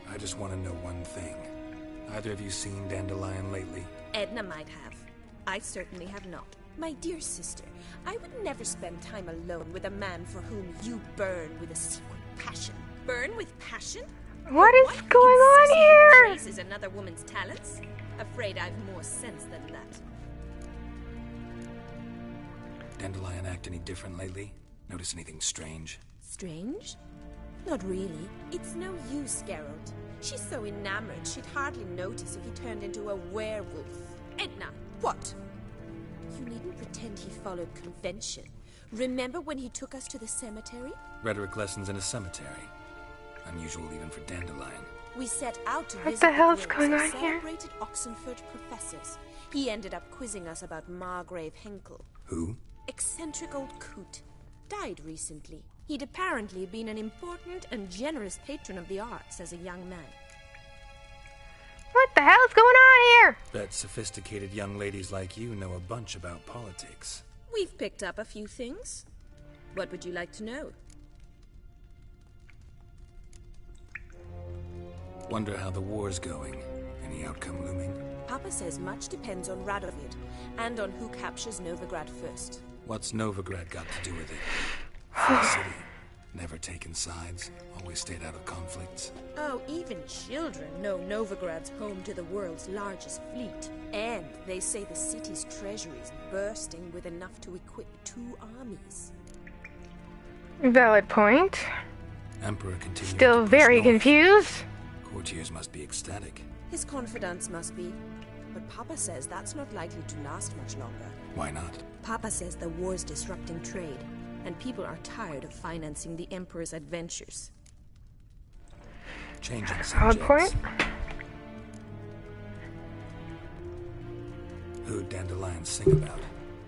I just want to know one thing. Either of you seen Dandelion lately? Edna might have. I certainly have not. My dear sister, I would never spend time alone with a man for whom you burn with a secret passion. Burn with passion? What is going on here? Praises another woman's talents? Afraid I've more sense than that. Dandelion act any different lately? Notice anything strange? Strange? Not really. It's no use, Geralt. She's so enamored she'd hardly notice if he turned into a werewolf. Edna, what? You needn't pretend he followed convention. Remember when he took us to the cemetery? Rhetoric lessons in a cemetery. Unusual even for Dandelion. We set out to What visit the hell's the going graves on of here? celebrated Oxenford professors. He ended up quizzing us about Margrave Henkel. Who? Eccentric old coot. Died recently. He'd apparently been an important and generous patron of the arts as a young man. What the hell's going on here? Bet sophisticated young ladies like you know a bunch about politics. We've picked up a few things. What would you like to know? Wonder how the war's going. Any outcome looming? Papa says much depends on Radovid, and on who captures Novigrad first. What's Novigrad got to do with it? Free city. Never taken sides. Always stayed out of conflicts. Oh, even children know Novigrad's home to the world's largest fleet. And they say the city's treasury is bursting with enough to equip 2 armies. Valid point. Emperor continues. Still very confused. Courtiers must be ecstatic. His confidants must be. But Papa says that's not likely to last much longer. Why not? Papa says the war's disrupting trade, and people are tired of financing the Emperor's adventures. Changing Valid subjects. point. Who'd Dandelion sing about?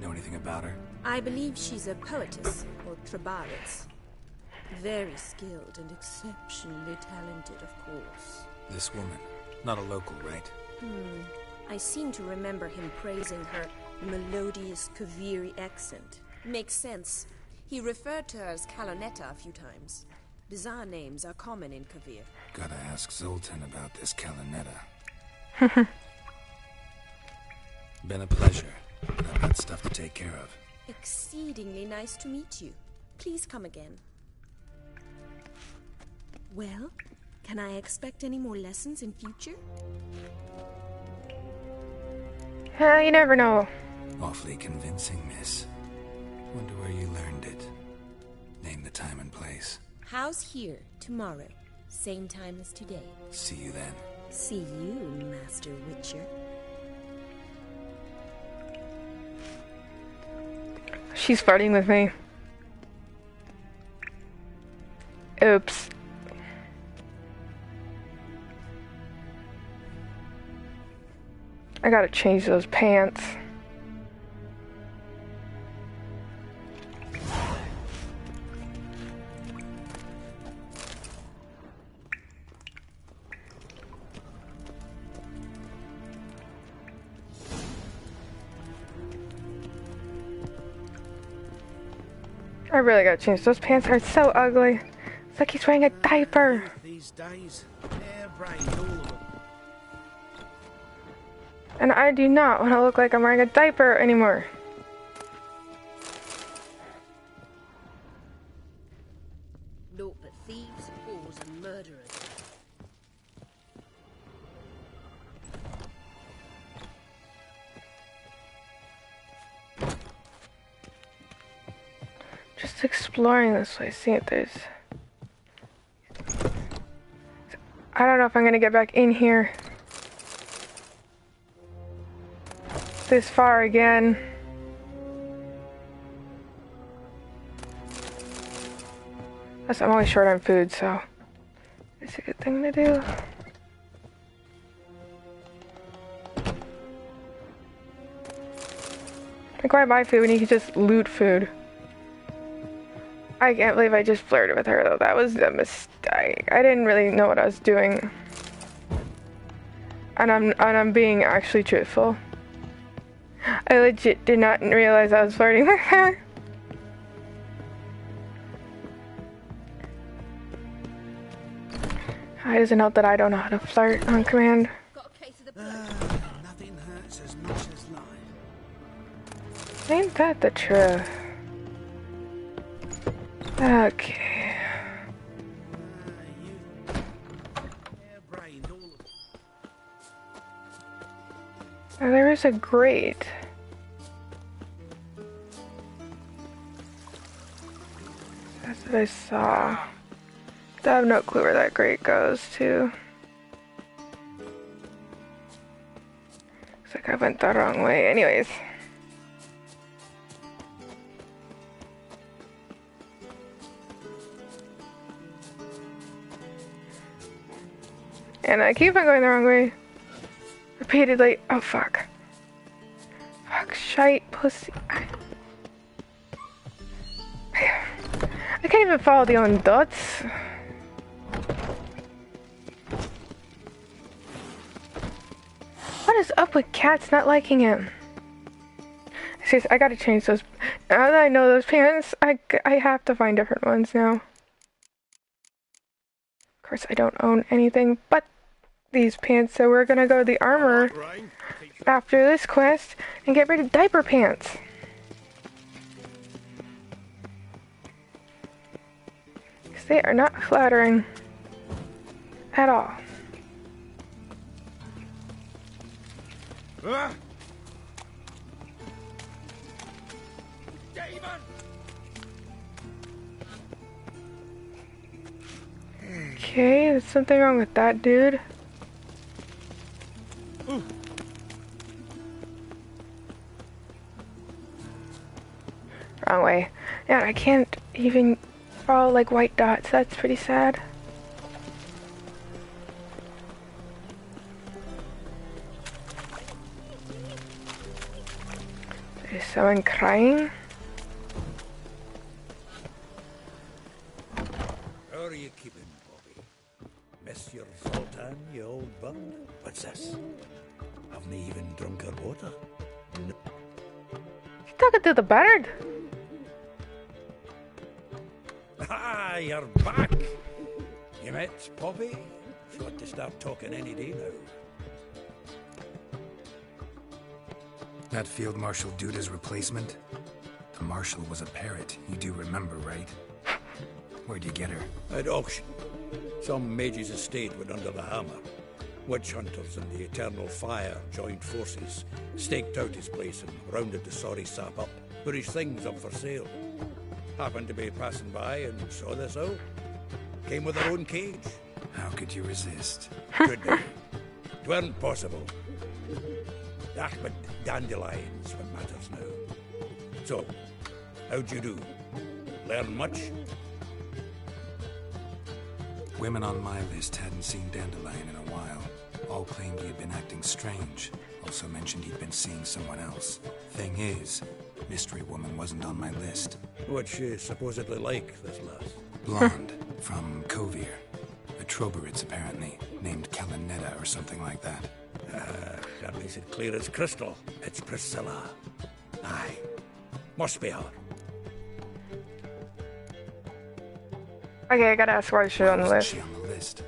Know anything about her? I believe she's a poetess, or Trebarets. Very skilled and exceptionally talented, of course. This woman. Not a local, right? I seem to remember him praising her melodious Kaviri accent. Makes sense. He referred to her as Calonetta a few times. Bizarre names are common in Kavir. Gotta ask Zoltan about this Calonetta. Been a pleasure. But I've got stuff to take care of. Exceedingly nice to meet you. Please come again. Well, can I expect any more lessons in future? You never know. Awfully convincing, miss. Wonder where you learned it. Name the time and place. House here, tomorrow. Same time as today. See you then. See you, Master Witcher. She's flirting with me. Oops. I gotta change those pants. I really gotta change. Those pants are so ugly. It's like he's wearing a diaper. These days, hair-brained, all of them. And I do not want to look like I'm wearing a diaper anymore. Naught but thieves, whores, and murderers. Just exploring this place, see if there's... I don't know if I'm gonna get back in here this far again. Plus, I'm always short on food, so it's a good thing to do. Like, why buy food when you can just loot food? I can't believe I just flirted with her, though. That was a mistake. I didn't really know what I was doing. And I'm being actually truthful. I legit did not realize I was flirting with her. How does it know that I don't know how to flirt on command? Nothing hurts as much as life. Ain't that the truth? Okay. Oh, there is a grate. That's what I saw. I have no clue where that grate goes to. Looks like I went the wrong way. Anyways. And I keep on going the wrong way. Repeatedly. Oh, fuck. Fuck, shite, pussy. I can't even follow the own dots. What is up with cats not liking him? Seriously, I gotta change those. Now that I know those pants, I have to find different ones now. Of course, I don't own anything but these pants, so we're gonna go to the armor after this quest and get rid of diaper pants. Because they are not flattering at all. Okay, there's something wrong with that dude. Wrong way. Yeah, I can't even follow like white dots. That's pretty sad. Is someone crying? How are you keeping, Bobby? Miss your Zoltan, you old bug? What's this? Haven't even drunk her water? No. You talking to the bird? Ah, you're back! You met Poppy? She's got to start talking any day now. That Field Marshal Duda's replacement? The Marshal was a parrot, you do remember, right? Where'd you get her? At auction. Some mage's estate went under the hammer. Witch hunters and the Eternal Fire joined forces, staked out his place and rounded the sorry sap up, put his things up for sale. Happened to be passing by and saw this out. Came with her own cage. How could you resist? Couldn't I? It weren't possible. Ah, but dandelions what matters now. So, how'd you do? Learn much? Women on my list hadn't seen Dandelion in a while. All claimed he had been acting strange. Also mentioned he'd been seeing someone else. Thing is, Mystery Woman wasn't on my list. What's she supposedly like, this lass? Blonde, from Kovir. A Troberits, apparently, named Kalanetta or something like that. That makes it clear as crystal. It's Priscilla. Aye. Must be her. Okay, I gotta ask why she's on the list. She on the list?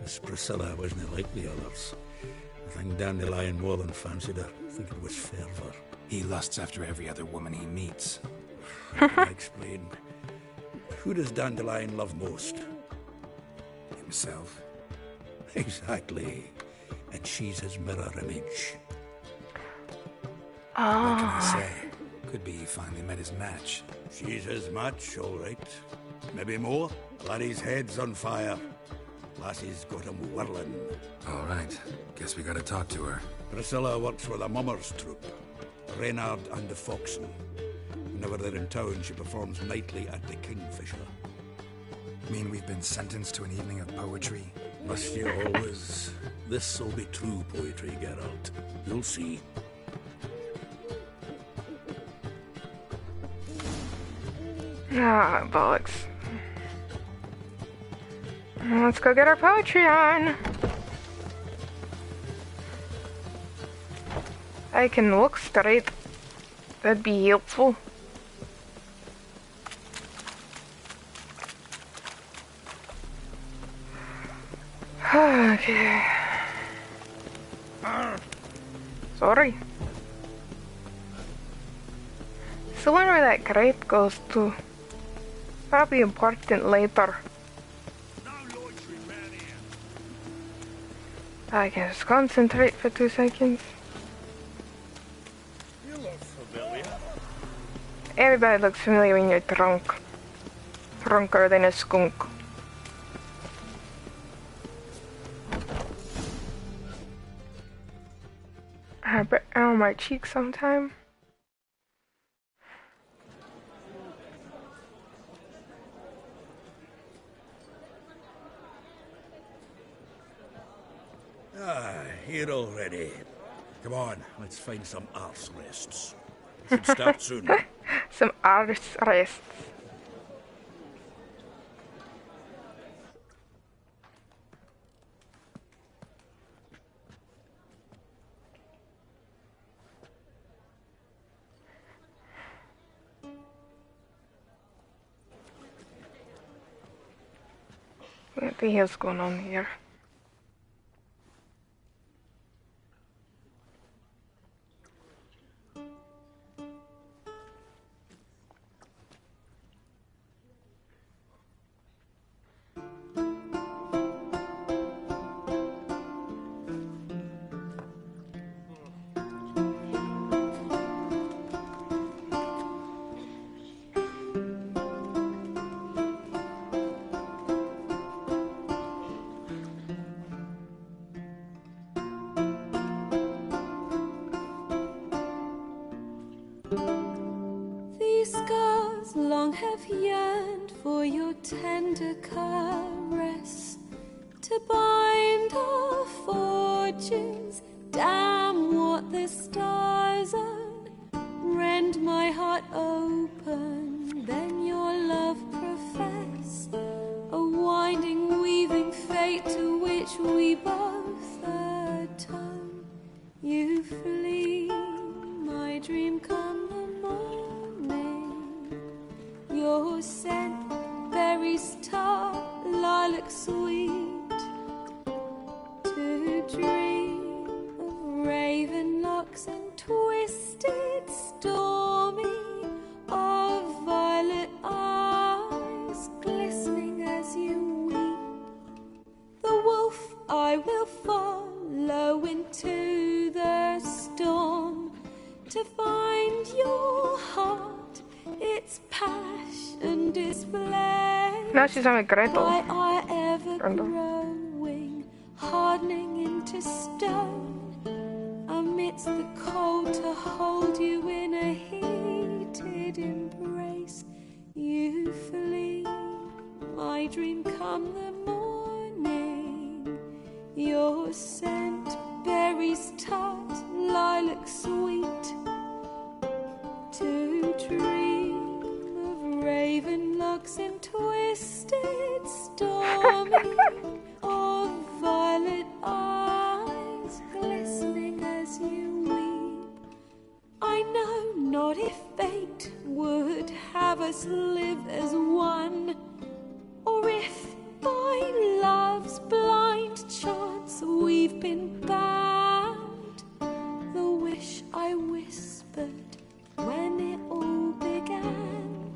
This Priscilla wasn't like the others. I think Dandelion more than fancied her. I think it was fervour. He lusts after every other woman he meets. How can I explain? Who does Dandelion love most? Himself. Exactly. And she's his mirror image. What can I say? Could be he finally met his match. She's his match, all right. Maybe more. Laddie's head's on fire. Lassie's got him whirling. All right. Guess we gotta talk to her. Priscilla works with a mummers troupe. Reynard and the Foxen. Whenever they're in town, she performs nightly at the Kingfisher. Mean we've been sentenced to an evening of poetry? Must you always? This'll be true poetry, Geralt. You'll see. Ah, bollocks. Let's go get our poetry on. I can look straight. That'd be helpful. Okay. Sorry. So I wonder where that crate goes to. Probably important later. I can just concentrate for 2 seconds. You look familiar. Everybody looks familiar when you're drunk. Drunker than a skunk. I bet on my cheek sometime. Here already. Come on, let's find some arse rests. Should start soon. Some arse rests. What the hell's going on here? Have yearned for your tender caress to bind our fortunes. Damn what the stars own. Rend my heart open, then your love profess. A winding, weaving fate to which we both atone. You flee, my dream come the morning. Your scent, berries tart, lilac sweet. To dream of raven locks and twisted, stormy, of violet eyes glistening as you weep. The wolf I will follow into the storm to find your heart. Its passion display. Now she's on a Gretel. Why I ever growing, hardening into stone, amidst the cold to hold you in a heated embrace. You flee, my dream come the morning. Your scent, berries tart, lilac sweet. To dream of raven locks and twisted, stormy, of violet eyes glistening as you weep. I know not if fate would have us live as one, I whispered when it all began.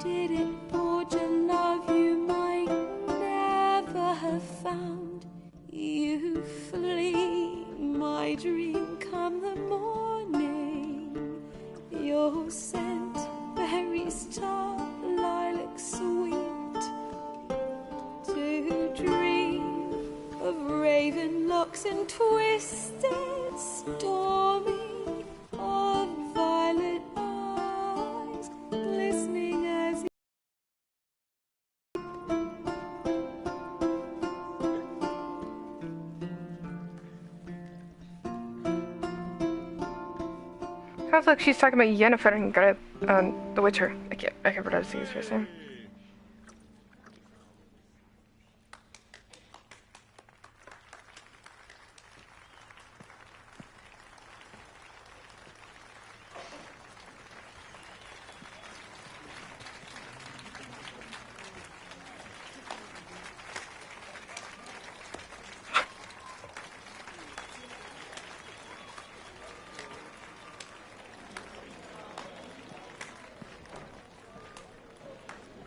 Did it forge a love you might never have found? You flee my dream come the morning. Your scent, berries tart, lilac sweet. To dream of raven locks and twisted stormy, of violet eyes glistening as Sounds like she's talking about Yennefer and The Witcher. I can't pronounce his first name.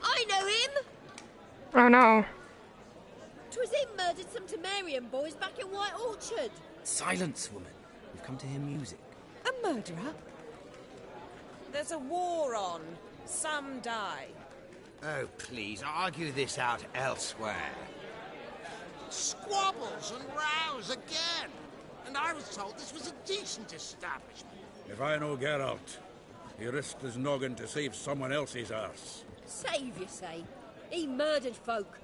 I know him! Oh no. 'Twas him murdered some Temerian boys back in White Orchard. Silence, woman. We've come to hear music. A murderer? There's a war on. Some die. Oh, please, argue this out elsewhere. Squabbles and rows again. And I was told this was a decent establishment. If I know Geralt, he risked his noggin to save someone else's arse. Save, you say? He murdered folk.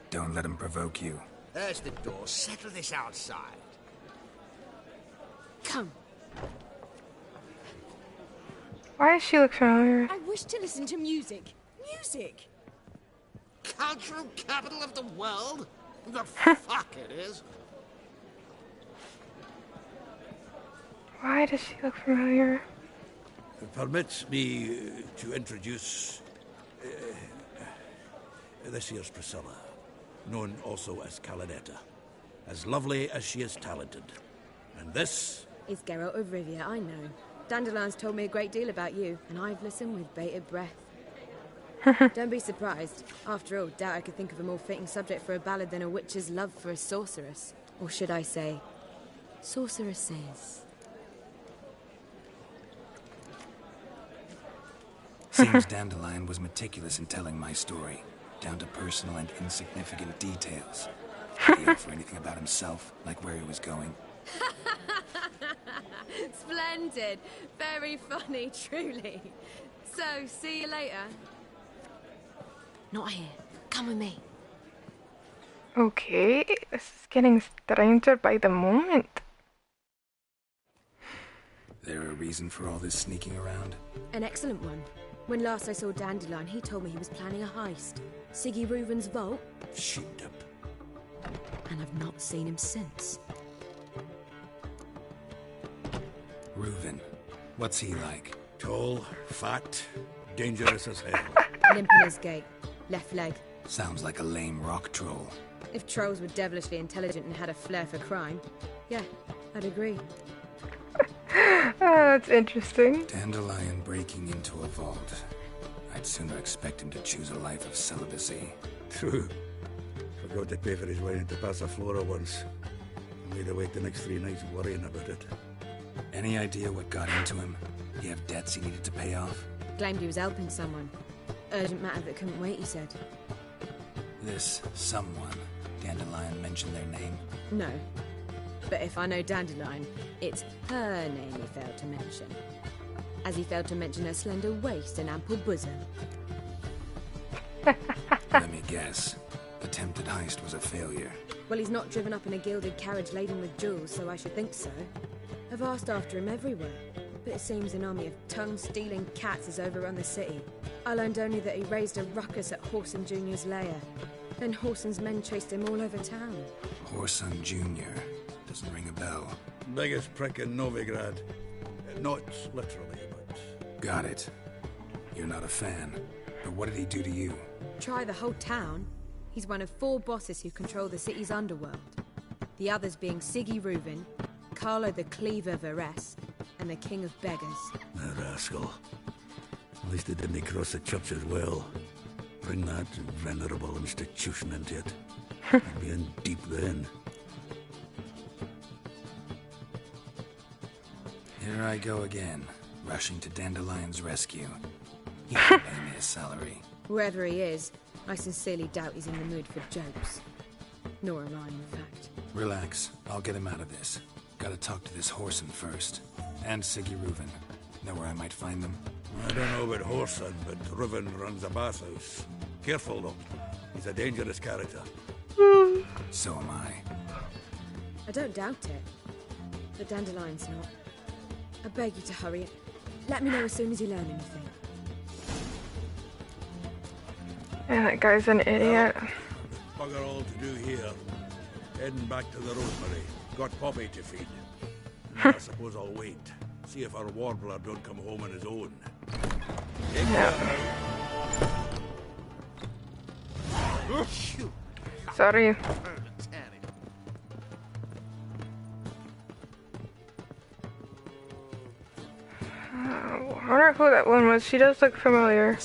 Don't let him provoke you. There's the door. Settle this outside. Come. Why does she look familiar? I wish to listen to music. Music! Cultural capital of the world? The fuck it is. Why does she look familiar? Permit me to introduce this here's Priscilla, known also as Calinetta. As lovely as she is talented. And this is Geralt of Rivia, I know. Dandelion's told me a great deal about you, and I've listened with bated breath. Don't be surprised. After all, doubt I could think of a more fitting subject for a ballad than a witch's love for a sorceress. Or should I say, sorceresses. Seems Dandelion was meticulous in telling my story, down to personal and insignificant details. Did he offer anything about himself, like where he was going? Splendid. Very funny, truly. So, see you later. Not here. Come with me. Okay, this is getting stranger by the moment. There a reason for all this sneaking around? An excellent one. When last I saw Dandelion, he told me he was planning a heist. Siggy Reuven's vault. Shit up. And I've not seen him since. Reuven. What's he like? Tall, fat, dangerous as hell. Limp in his gait. Left leg. Sounds like a lame rock troll. If trolls were devilishly intelligent and had a flair for crime, yeah, I'd agree. Oh, that's interesting. Dandelion breaking into a vault. I'd sooner expect him to choose a life of celibacy. True. Forgot to pay for his way into Passiflora once. Made her wait the next 3 nights worrying about it. Any idea what got into him? He have debts he needed to pay off? Claimed he was helping someone. Urgent matter that couldn't wait, he said. This someone, Dandelion mentioned their name? No. But if I know Dandelion, it's her name he failed to mention. As he failed to mention her slender waist and ample bosom. Let me guess. Attempted heist was a failure. Well, he's not driven up in a gilded carriage laden with jewels, so I should think so. I've asked after him everywhere, but it seems an army of tongue-stealing cats has overrun the city. I learned only that he raised a ruckus at Whoreson Jr.'s lair. Then Whoreson's men chased him all over town. Whoreson Jr. Doesn't ring a bell. Biggest prick in Novigrad. Not literally, but... Got it. You're not a fan. But what did he do to you? Try the whole town. He's one of 4 bosses who control the city's underworld. The others being Siggy Reuven, Carlo the Cleaver Varese, and the King of Beggars. The rascal. At least they didn't cross the church as well. Bring that venerable institution into it. I'd be in deep then. Here I go again, rushing to Dandelion's rescue. He can pay me a salary. Whoever he is, I sincerely doubt he's in the mood for jokes. Nor am I, in fact. Relax, I'll get him out of this. Gotta talk to this Whoreson first. And Siggy Reuven. Know where I might find them? I don't know about Whoreson, but Reuven runs a bathhouse. Careful, though. He's a dangerous character. So am I. I don't doubt it. But Dandelion's not. I beg you to hurry. Let me know as soon as you learn anything. And that guy's an idiot. Bugger all to do here. Heading back to the Rosemary. Got Poppy to feed. I suppose I'll wait. See if our warbler don't come home on his own. Sorry. I wonder who that one was. She does look familiar.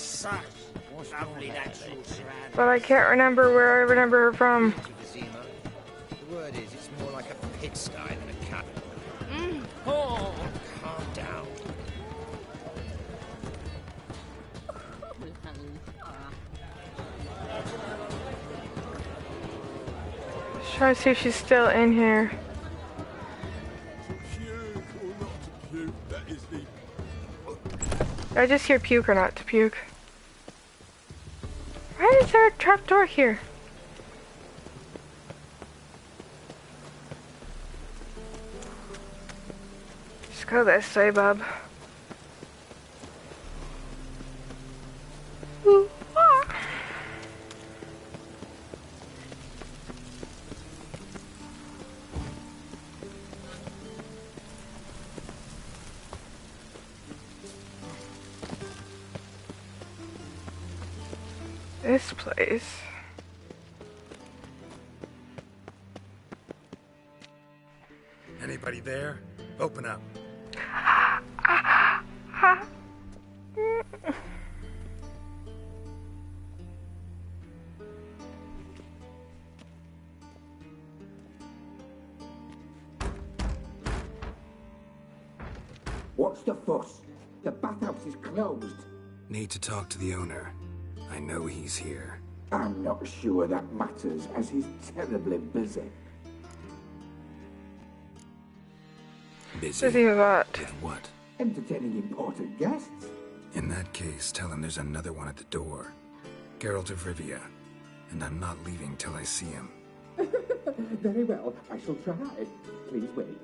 But I can't remember where I remember her from. The word is, it's more like a pigsty than a cabin. Oh, calm down. Just trying to see if she's still in here. Did I just hear puke or not to puke? Why is there a trapdoor here? Just go this way, bub. Ooh, ah. This place. Anybody there? Open up. What's the fuss? The bathhouse is closed. Need to talk to the owner. I know he's here. I'm not sure that matters, as he's terribly busy. Busy? Busy with what? With what? Entertaining important guests. In that case, tell him there's another one at the door. Geralt of Rivia. And I'm not leaving till I see him. Very well, I shall try. Please wait.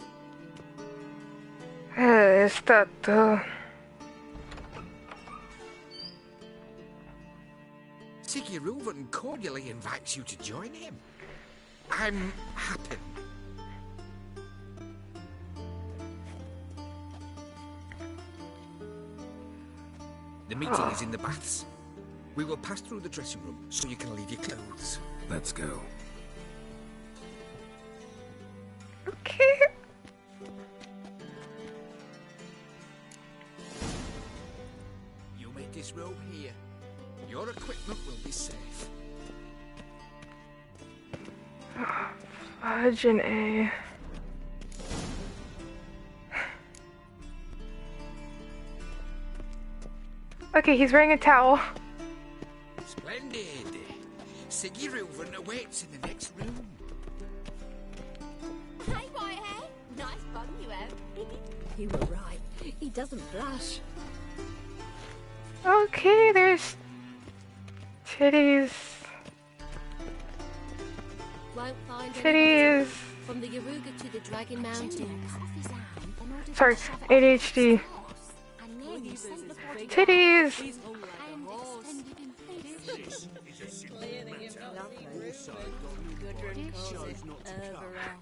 Siggy Reuven cordially invites you to join him. I'm happy. The meeting is in the baths. We will pass through the dressing room so you can leave your clothes. Let's go. Okay. You make this robe here. Your equipment will be safe. Fudge and A. Okay, he's wearing a towel. Splendid. Siggy Reuven awaits in the next room. Hey, Whitehead. Nice bum you have. You were right. He doesn't blush. Okay, there's titties. Won't find Titties. From the Yaruga to the Dragon Mountains. Sorry, ADHD. Titties.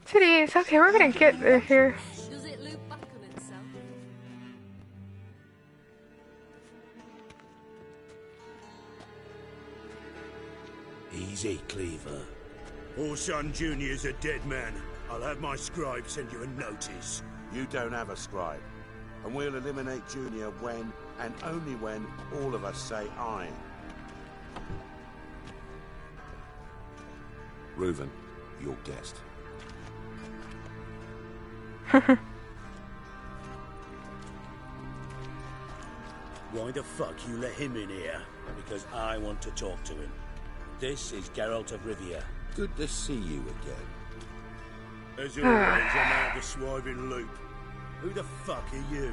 Titties. Okay, we're gonna get there here. Does it loop back on itself? Easy, Cleaver. Whoreson Jr.'s a dead man. I'll have my scribe send you a notice. You don't have a scribe. And we'll eliminate Junior when, and only when, all of us say aye. Reuven, your guest. Why the fuck you let him in here? Because I want to talk to him. This is Geralt of Rivia. Good to see you again. As always, I'm out the swiving loop. Who the fuck are you?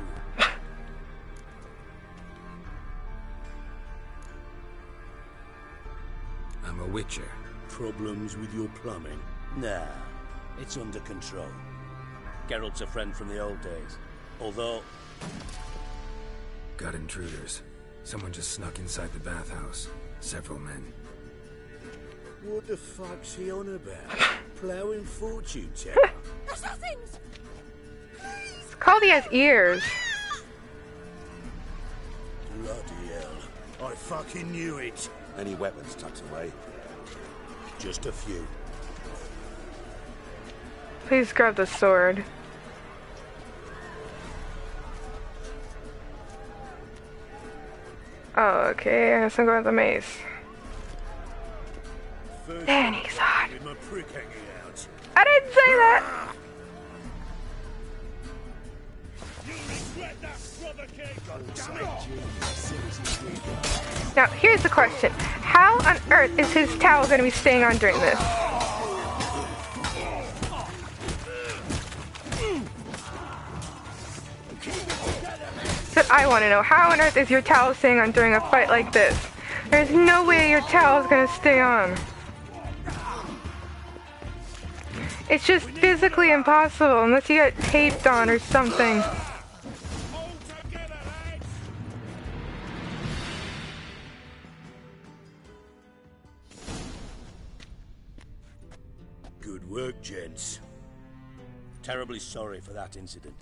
I'm a witcher. Problems with your plumbing? Nah, it's under control. Geralt's a friend from the old days. Although... Got intruders. Someone just snuck inside the bathhouse. Several men. What the fuck's he on about? Ploughing fortune teller? Assassins! It's called he has ears. Bloody hell. I fucking knew it. Any weapons tucked away? Just a few. Please grab the sword. Oh, okay, I guess I'm going with the mace. Danny's hot. With my prick hanging out. I didn't say that! Now, here's the question. How on earth is his towel going to be staying on during this? That's what I want to know. How on earth is your towel staying on during a fight like this? There's no way your towel is going to stay on. It's just physically impossible unless you get taped on or something. Good work, gents. Terribly sorry for that incident.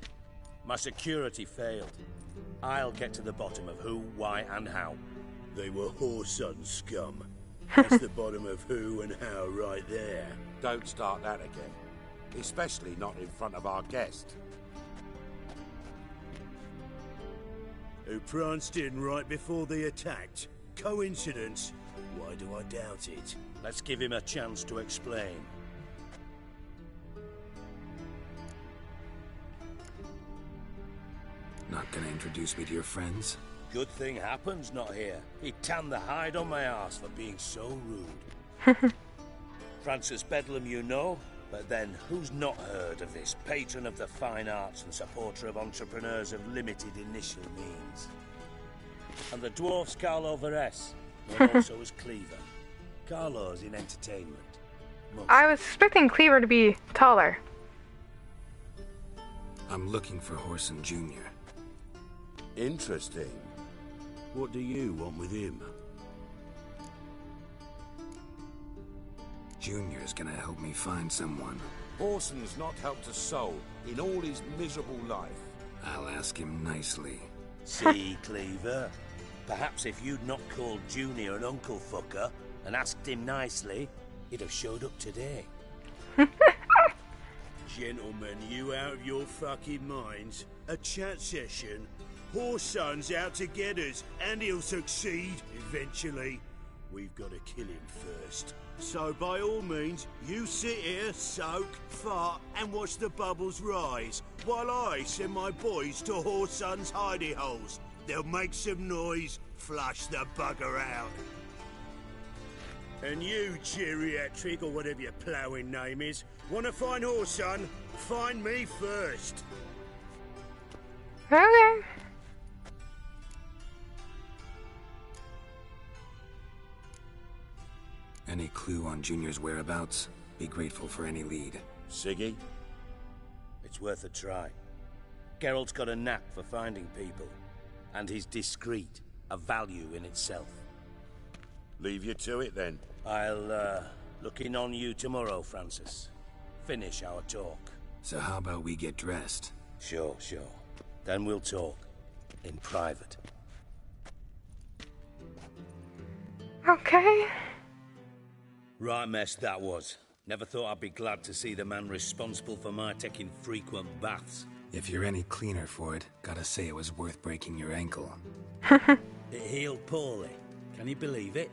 My security failed. I'll get to the bottom of who, why, and how. They were whoreson scum. That's the bottom of who and how right there. Don't start that again. Especially not in front of our guest. Who pranced in right before they attacked. Coincidence? Why do I doubt it? Let's give him a chance to explain. Not gonna introduce me to your friends? Good thing Happen's not here. He tanned the hide on my ass for being so rude. Francis Bedlam, you know, but then who's not heard of this patron of the fine arts and supporter of entrepreneurs of limited initial means? And the dwarf's Carlo Veres, known also as Cleaver. Carlo's in entertainment. I was expecting Cleaver to be taller. I'm looking for Whoreson Jr. Interesting. What do you want with him? Junior's gonna help me find someone. Whoreson's not helped a soul in all his miserable life. I'll ask him nicely. See, Cleaver? Perhaps if you'd not called Junior an uncle fucker and asked him nicely, he'd have showed up today. Gentlemen, you out of your fucking minds? A chat session? Whoreson's out to get us, and he'll succeed eventually. We've got to kill him first. So by all means, you sit here, soak, fart, and watch the bubbles rise, while I send my boys to Whoreson's hidey holes. They'll make some noise, flush the bugger out. And you, geriatric, or whatever your ploughing name is, want to find Whoreson? Find me first. Okay. Any clue on Junior's whereabouts? Be grateful for any lead. Siggy? It's worth a try. Geralt's got a knack for finding people. And he's discreet, a value in itself. Leave you to it, then. I'll, look in on you tomorrow, Francis. Finish our talk. So how about we get dressed? Sure. Then we'll talk. In private. Okay. Right mess that was. Never thought I'd be glad to see the man responsible for my taking frequent baths. If you're any cleaner for it, gotta say it was worth breaking your ankle. It healed poorly. Can you believe it?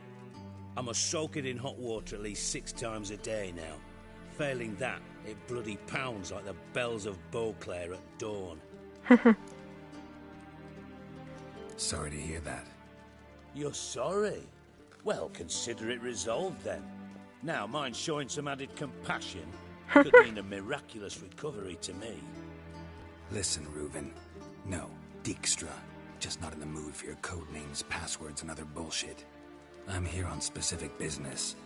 I must soak it in hot water at least 6 times a day now. Failing that, it bloody pounds like the bells of Beauclair at dawn. Sorry to hear that. You're sorry? Well, consider it resolved then. Now, mind showing some added compassion could mean a miraculous recovery to me. Listen, Reuven. No, Dijkstra. Just not in the mood for your code names, passwords, and other bullshit. I'm here on specific business.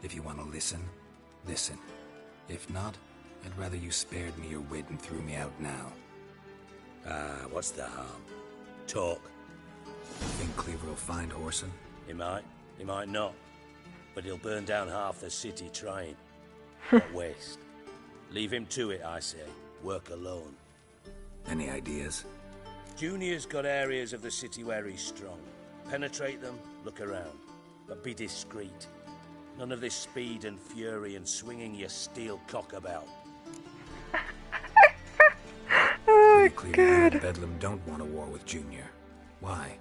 If you want to listen, listen. If not, I'd rather you spared me your wit and threw me out now. What's the harm? Talk. Think Cleaver will find Whoreson? He might not. But he'll burn down half the city trying. What waste. Leave him to it, I say. Work alone. Any ideas? Junior's got areas of the city where he's strong. Penetrate them, look around. But be discreet. None of this speed and fury and swinging your steel cock about. Oh, Cleaver and Bedlam don't want a war with Junior. Why?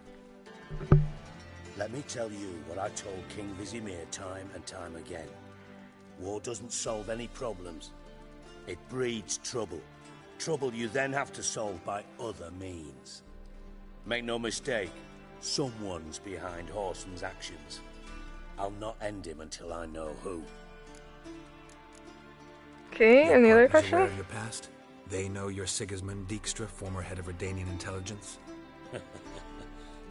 Let me tell you what I told King Vizimir time and time again. War doesn't solve any problems. It breeds trouble. Trouble you then have to solve by other means. Make no mistake, someone's behind Whoreson's actions. I'll not end him until I know who. Okay, any other partners aware questions? of your past? They know you're Sigismund Dijkstra, former head of Redanian intelligence?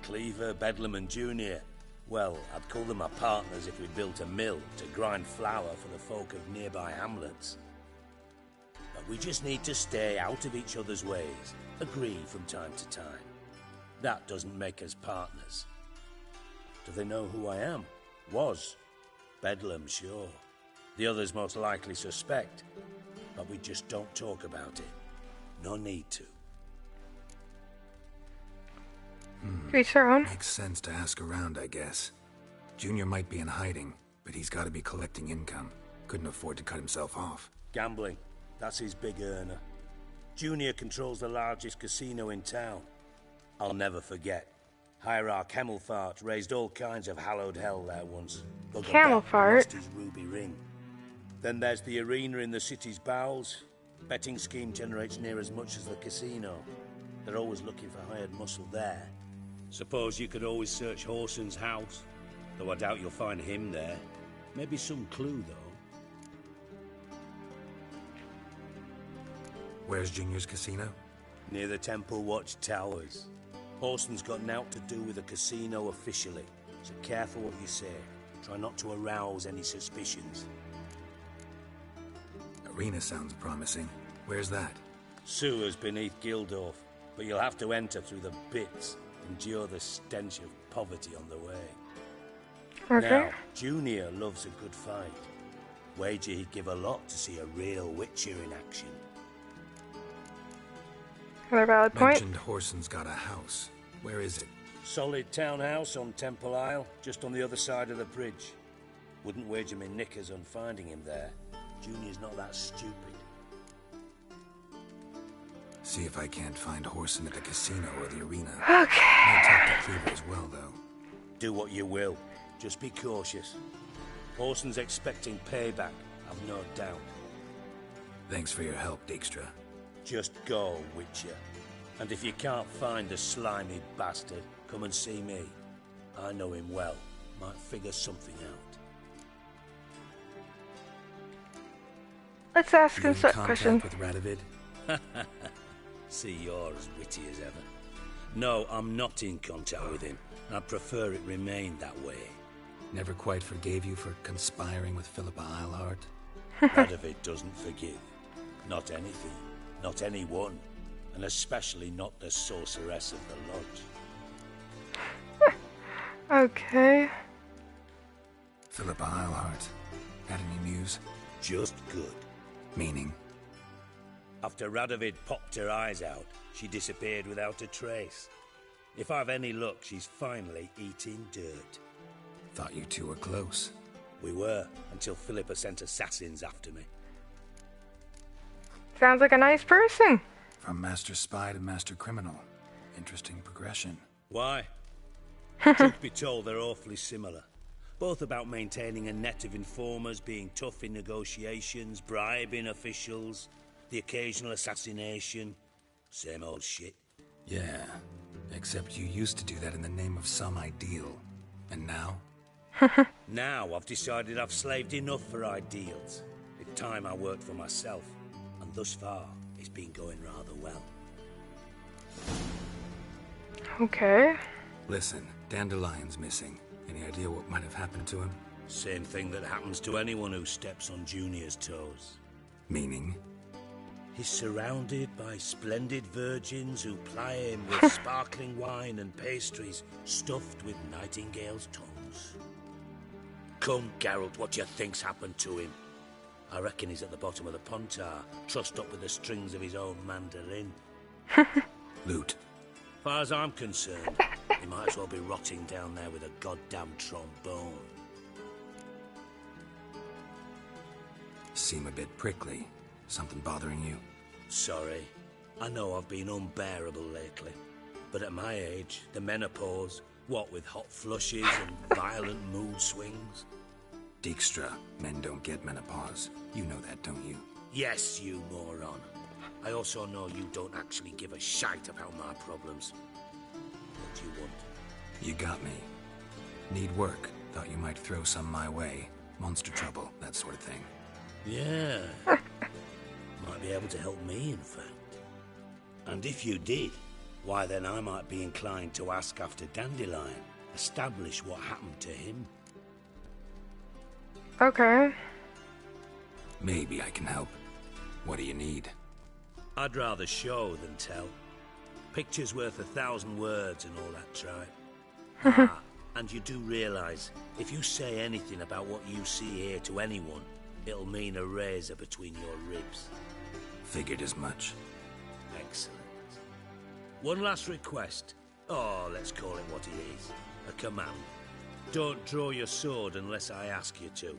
Cleaver, Bedlam and Junior. Well, I'd call them my partners if we built a mill to grind flour for the folk of nearby hamlets. But we just need to stay out of each other's ways, agree from time to time. That doesn't make us partners. Do they know who I am? Was. Bedlam, sure. The others most likely suspect. But we just don't talk about it. No need to. Each their own. Makes sense to ask around, I guess. Junior might be in hiding, but he's got to be collecting income. Couldn't afford to cut himself off. Gambling. That's his big earner. Junior controls the largest casino in town. I'll never forget. Hierarch Camelfart raised all kinds of hallowed hell there once. Camelfart? Lost his ruby ring. Then there's the arena in the city's bowels. Betting scheme generates near as much as the casino. They're always looking for hired muscle there. Suppose you could always search Whoreson's house, though I doubt you'll find him there. Maybe some clue, though. Where's Junior's casino? Near the Temple Watch Towers. Whoreson's got nought to do with the casino officially, so careful what you say. Try not to arouse any suspicions. Arena sounds promising. Where's that? Sewers beneath Gildorf, but you'll have to enter through the bits, endure the stench of poverty on the way. Okay. Now, Junior loves a good fight. Wager he'd give a lot to see a real Witcher in action. Another valid point. Mentioned Whoreson's got a house. Where is it? Solid townhouse on Temple Isle, just on the other side of the bridge. Wouldn't wager me knickers on finding him there. Junior's not that stupid. See if I can't find Whoreson at the casino or the arena. Okay. I'll talk to Cleaver as well, though. Do what you will. Just be cautious. Whoreson's expecting payback, I've no doubt. Thanks for your help, Dijkstra. Just go, Witcher. And if you can't find the slimy bastard, come and see me. I know him well. Might figure something out. Let's ask You him in some contact questions. with Radovid? See, you're as witty as ever. No, I'm not in contact with him. I prefer it remain that way. Never quite forgave you for conspiring with Philippa Eilhart? Radovid doesn't forgive. Not anything. Not anyone. And especially not the sorceress of the lodge. Okay. Philippa Eilhart. Got any news? Just good. Meaning? After Radovid popped her eyes out, she disappeared without a trace. If I've any luck, she's finally eating dirt. Thought you two were close. We were, until Philippa sent assassins after me. Sounds like a nice person. From master spy to master criminal. Interesting progression. Why? Truth be told, they're awfully similar. Both about maintaining a net of informers, being tough in negotiations, bribing officials, the occasional assassination. Same old shit. Yeah, except you used to do that in the name of some ideal. And now? Now I've decided I've slaved enough for ideals. It's time I worked for myself. And thus far, it's been going rather well. Okay. Listen, Dandelion's missing. Any idea what might have happened to him? Same thing that happens to anyone who steps on Junior's toes. Meaning? He's surrounded by splendid virgins who ply him with sparkling wine and pastries stuffed with nightingales' tongues. Come, Geralt, what do you think's happened to him? I reckon he's at the bottom of the Pontar, trussed up with the strings of his own mandolin. Loot. Far as I'm concerned, he might as well be rotting down there with a goddamn trombone. Seem a bit prickly. Something bothering you? Sorry. I know I've been unbearable lately. But at my age, the menopause, what with hot flushes and violent mood swings. Dijkstra, men don't get menopause. You know that, don't you? Yes, you moron. I also know you don't actually give a shite about my problems. What do you want? You got me. Need work. Thought you might throw some my way. Monster trouble, that sort of thing. Yeah. Might be able to help me, in fact. And if you did, why then I might be inclined to ask after Dandelion. Establish what happened to him. Okay. Maybe I can help. What do you need? I'd rather show than tell. Picture's worth 1,000 words and all that tripe. And you do realise, if you say anything about what you see here to anyone, it'll mean a razor between your ribs. Figured as much. Excellent. One last request. Oh, let's call it what it is. A command. Don't draw your sword unless I ask you to.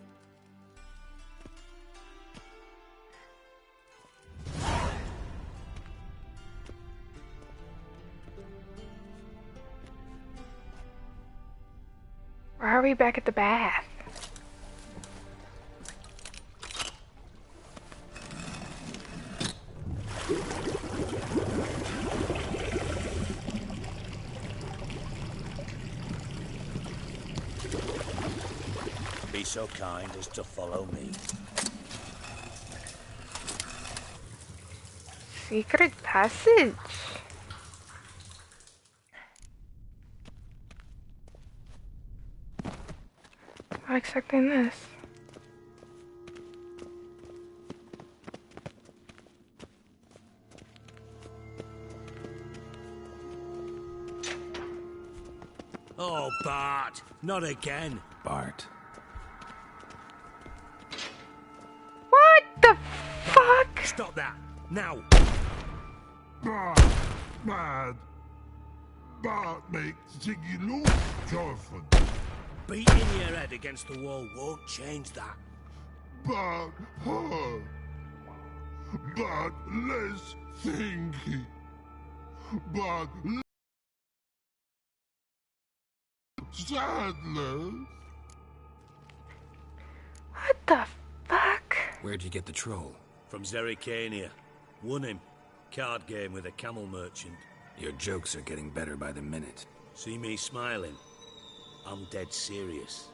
Why are we back at the bath? Be so kind as to follow me. Secret passage. Not expecting this. Oh, Bart! Not again! Bart. What the fuck? Stop that! Now! Bart, mad. Bart makes Ziggy look Jorfin. Beating your head against the wall won't change that. Bart hurt. Bart less thinky. Bart sadness. What the fuck? Where'd you get the troll? From Zerrikania. Won him. Card game with a camel merchant. Your jokes are getting better by the minute. See me smiling? I'm dead serious.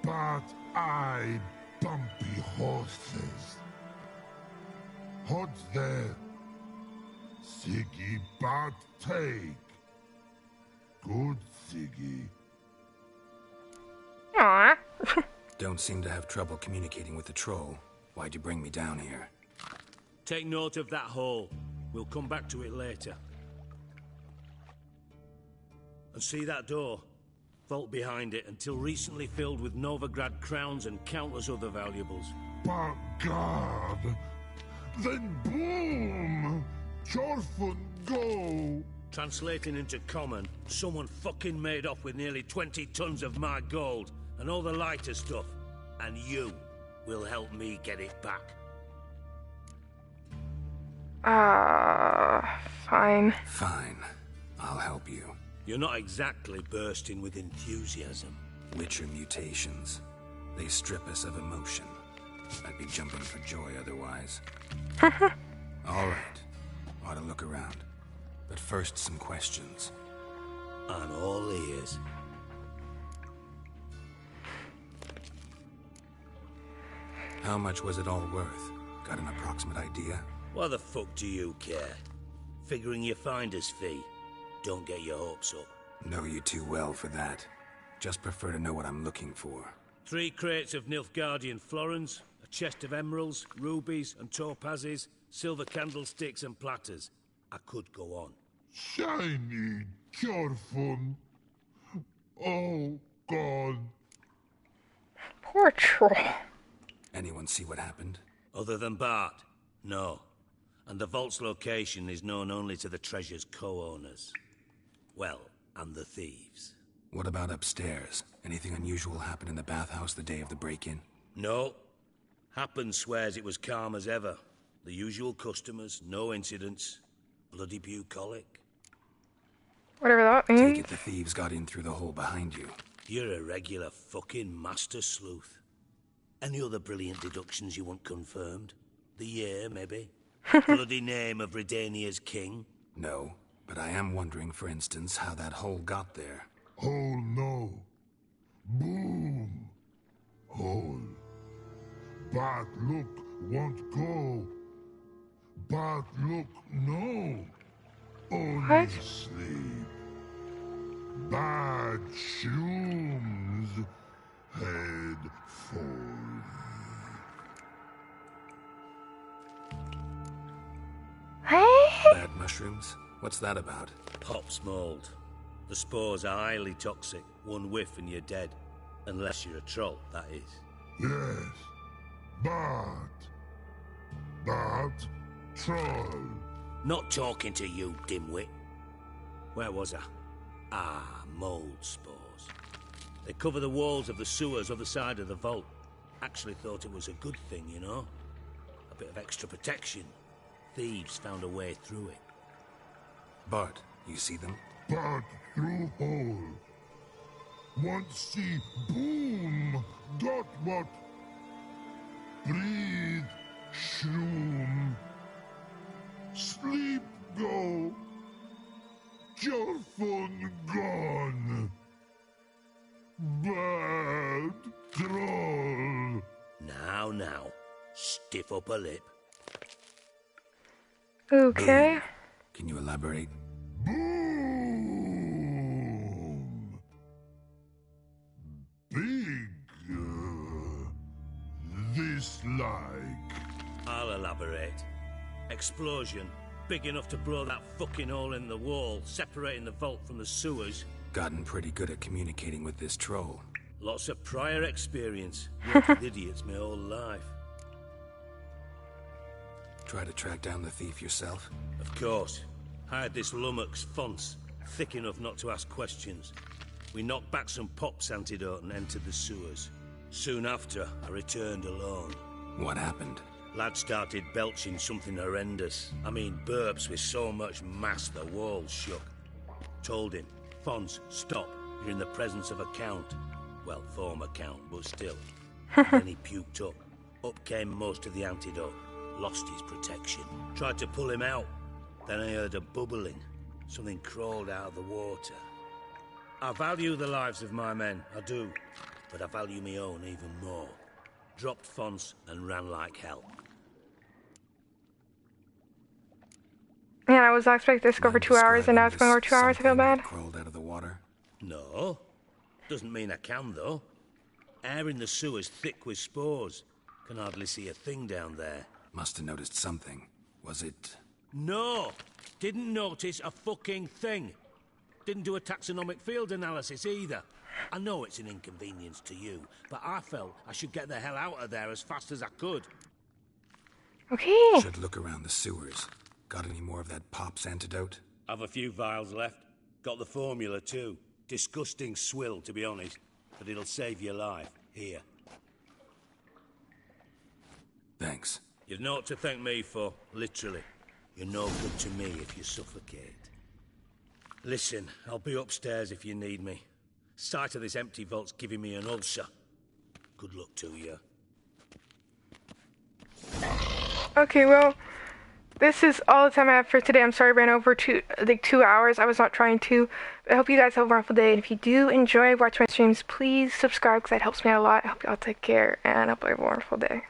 But I bumpy horses. What's there? Siggy Bart take. Good Siggy. Aww. Don't seem to have trouble communicating with the troll. Why'd you bring me down here? Take note of that hole. We'll come back to it later. And see that door? Vault behind it, until recently filled with Novigrad crowns and countless other valuables. But God! Then boom! Jorfun go! Translating into common, someone fucking made off with nearly 20 tons of my gold, and all the lighter stuff. And you will help me get it back. Fine. Fine. I'll help you. You're not exactly bursting with enthusiasm. Witcher mutations. They strip us of emotion. I'd be jumping for joy otherwise. All right. Ought to look around. But first, some questions. I'm all ears. How much was it all worth? Got an approximate idea? Why the fuck do you care? Figuring your finder's fee. Don't get your hopes up. Know you too well for that. Just prefer to know what I'm looking for. 3 crates of Nilfgaardian florins, a chest of emeralds, rubies and topazes, silver candlesticks and platters. I could go on. Shiny Jorfun. All gone. Poor troll. Anyone see what happened? Other than Bart? No. And the vault's location is known only to the treasure's co-owners. Well, and the thieves. What about upstairs? Anything unusual happen in the bathhouse the day of the break-in? No. Happen swears it was calm as ever. The usual customers, no incidents. Bloody bucolic. Whatever that means. Take it the thieves got in through the hole behind you. You're a regular fucking master sleuth. Any other brilliant deductions you want confirmed? The year, maybe? Bloody name of Redania's king? No, but I am wondering, for instance, how that hole got there. Hole no. Boom. Hole. Bad look won't go. Bad look no. Only sleep. Bad shrooms. Head forth. Bad mushrooms? What's that about? Pop's mold. The spores are highly toxic. One whiff and you're dead. Unless you're a troll, that is. Yes. Bad. Bad troll. Not talking to you, dimwit. Where was I? Ah, mold spores. They cover the walls of the sewers other side of the vault. Actually thought it was a good thing, you know? A bit of extra protection. Thieves found a way through it. Bart, you see them? Bad through hole. Want see boom. Got what? Breathe. Shroom. Sleep go. Jorfun gone. Bad troll. Now. Stiff up a lip. Okay. Can you elaborate? Boom. Big. This like. I'll elaborate. Explosion. Big enough to blow that fucking hole in the wall, separating the vault from the sewers. Gotten pretty good at communicating with this troll. Lots of prior experience. Worked with idiots my whole life. Try to track down the thief yourself? Of course. Hired this lummox, Fonce, thick enough not to ask questions. We knocked back some Pop's antidote and entered the sewers. Soon after, I returned alone. What happened? Lad started belching something horrendous. I mean, burps with so much mass the walls shook. Told him, Fonce, stop. You're in the presence of a count. Well, former count, but still. Then he puked up. Up came most of the antidote. Lost his protection. Tried to pull him out. Then I heard a bubbling. Something crawled out of the water. I value the lives of my men, I do. But I value my own even more. Dropped Fonce and ran like hell. Man, I was not expecting this to go for 2 hours, and now it's going over 2 hours. I feel bad. Crawled out of the water? No. Doesn't mean I can, though. Air in the sewer's thick with spores. Can hardly see a thing down there. Must have noticed something. Was it... No! Didn't notice a fucking thing. Didn't do a taxonomic field analysis either. I know it's an inconvenience to you, but I felt I should get the hell out of there as fast as I could. Okay. Should look around the sewers. Got any more of that Pop's antidote? I've a few vials left. Got the formula too. Disgusting swill, to be honest. But it'll save your life. Here. Thanks. You've naught to thank me for, literally. You're no good to me if you suffocate. Listen, I'll be upstairs if you need me. Sight of this empty vault's giving me an ulcer. Good luck to you. Okay, well, this is all the time I have for today. I'm sorry I ran over like 2 hours. I was not trying to. I hope you guys have a wonderful day. And if you do enjoy watching my streams, please subscribe because that helps me out a lot. I hope y'all take care and I hope you have a wonderful day.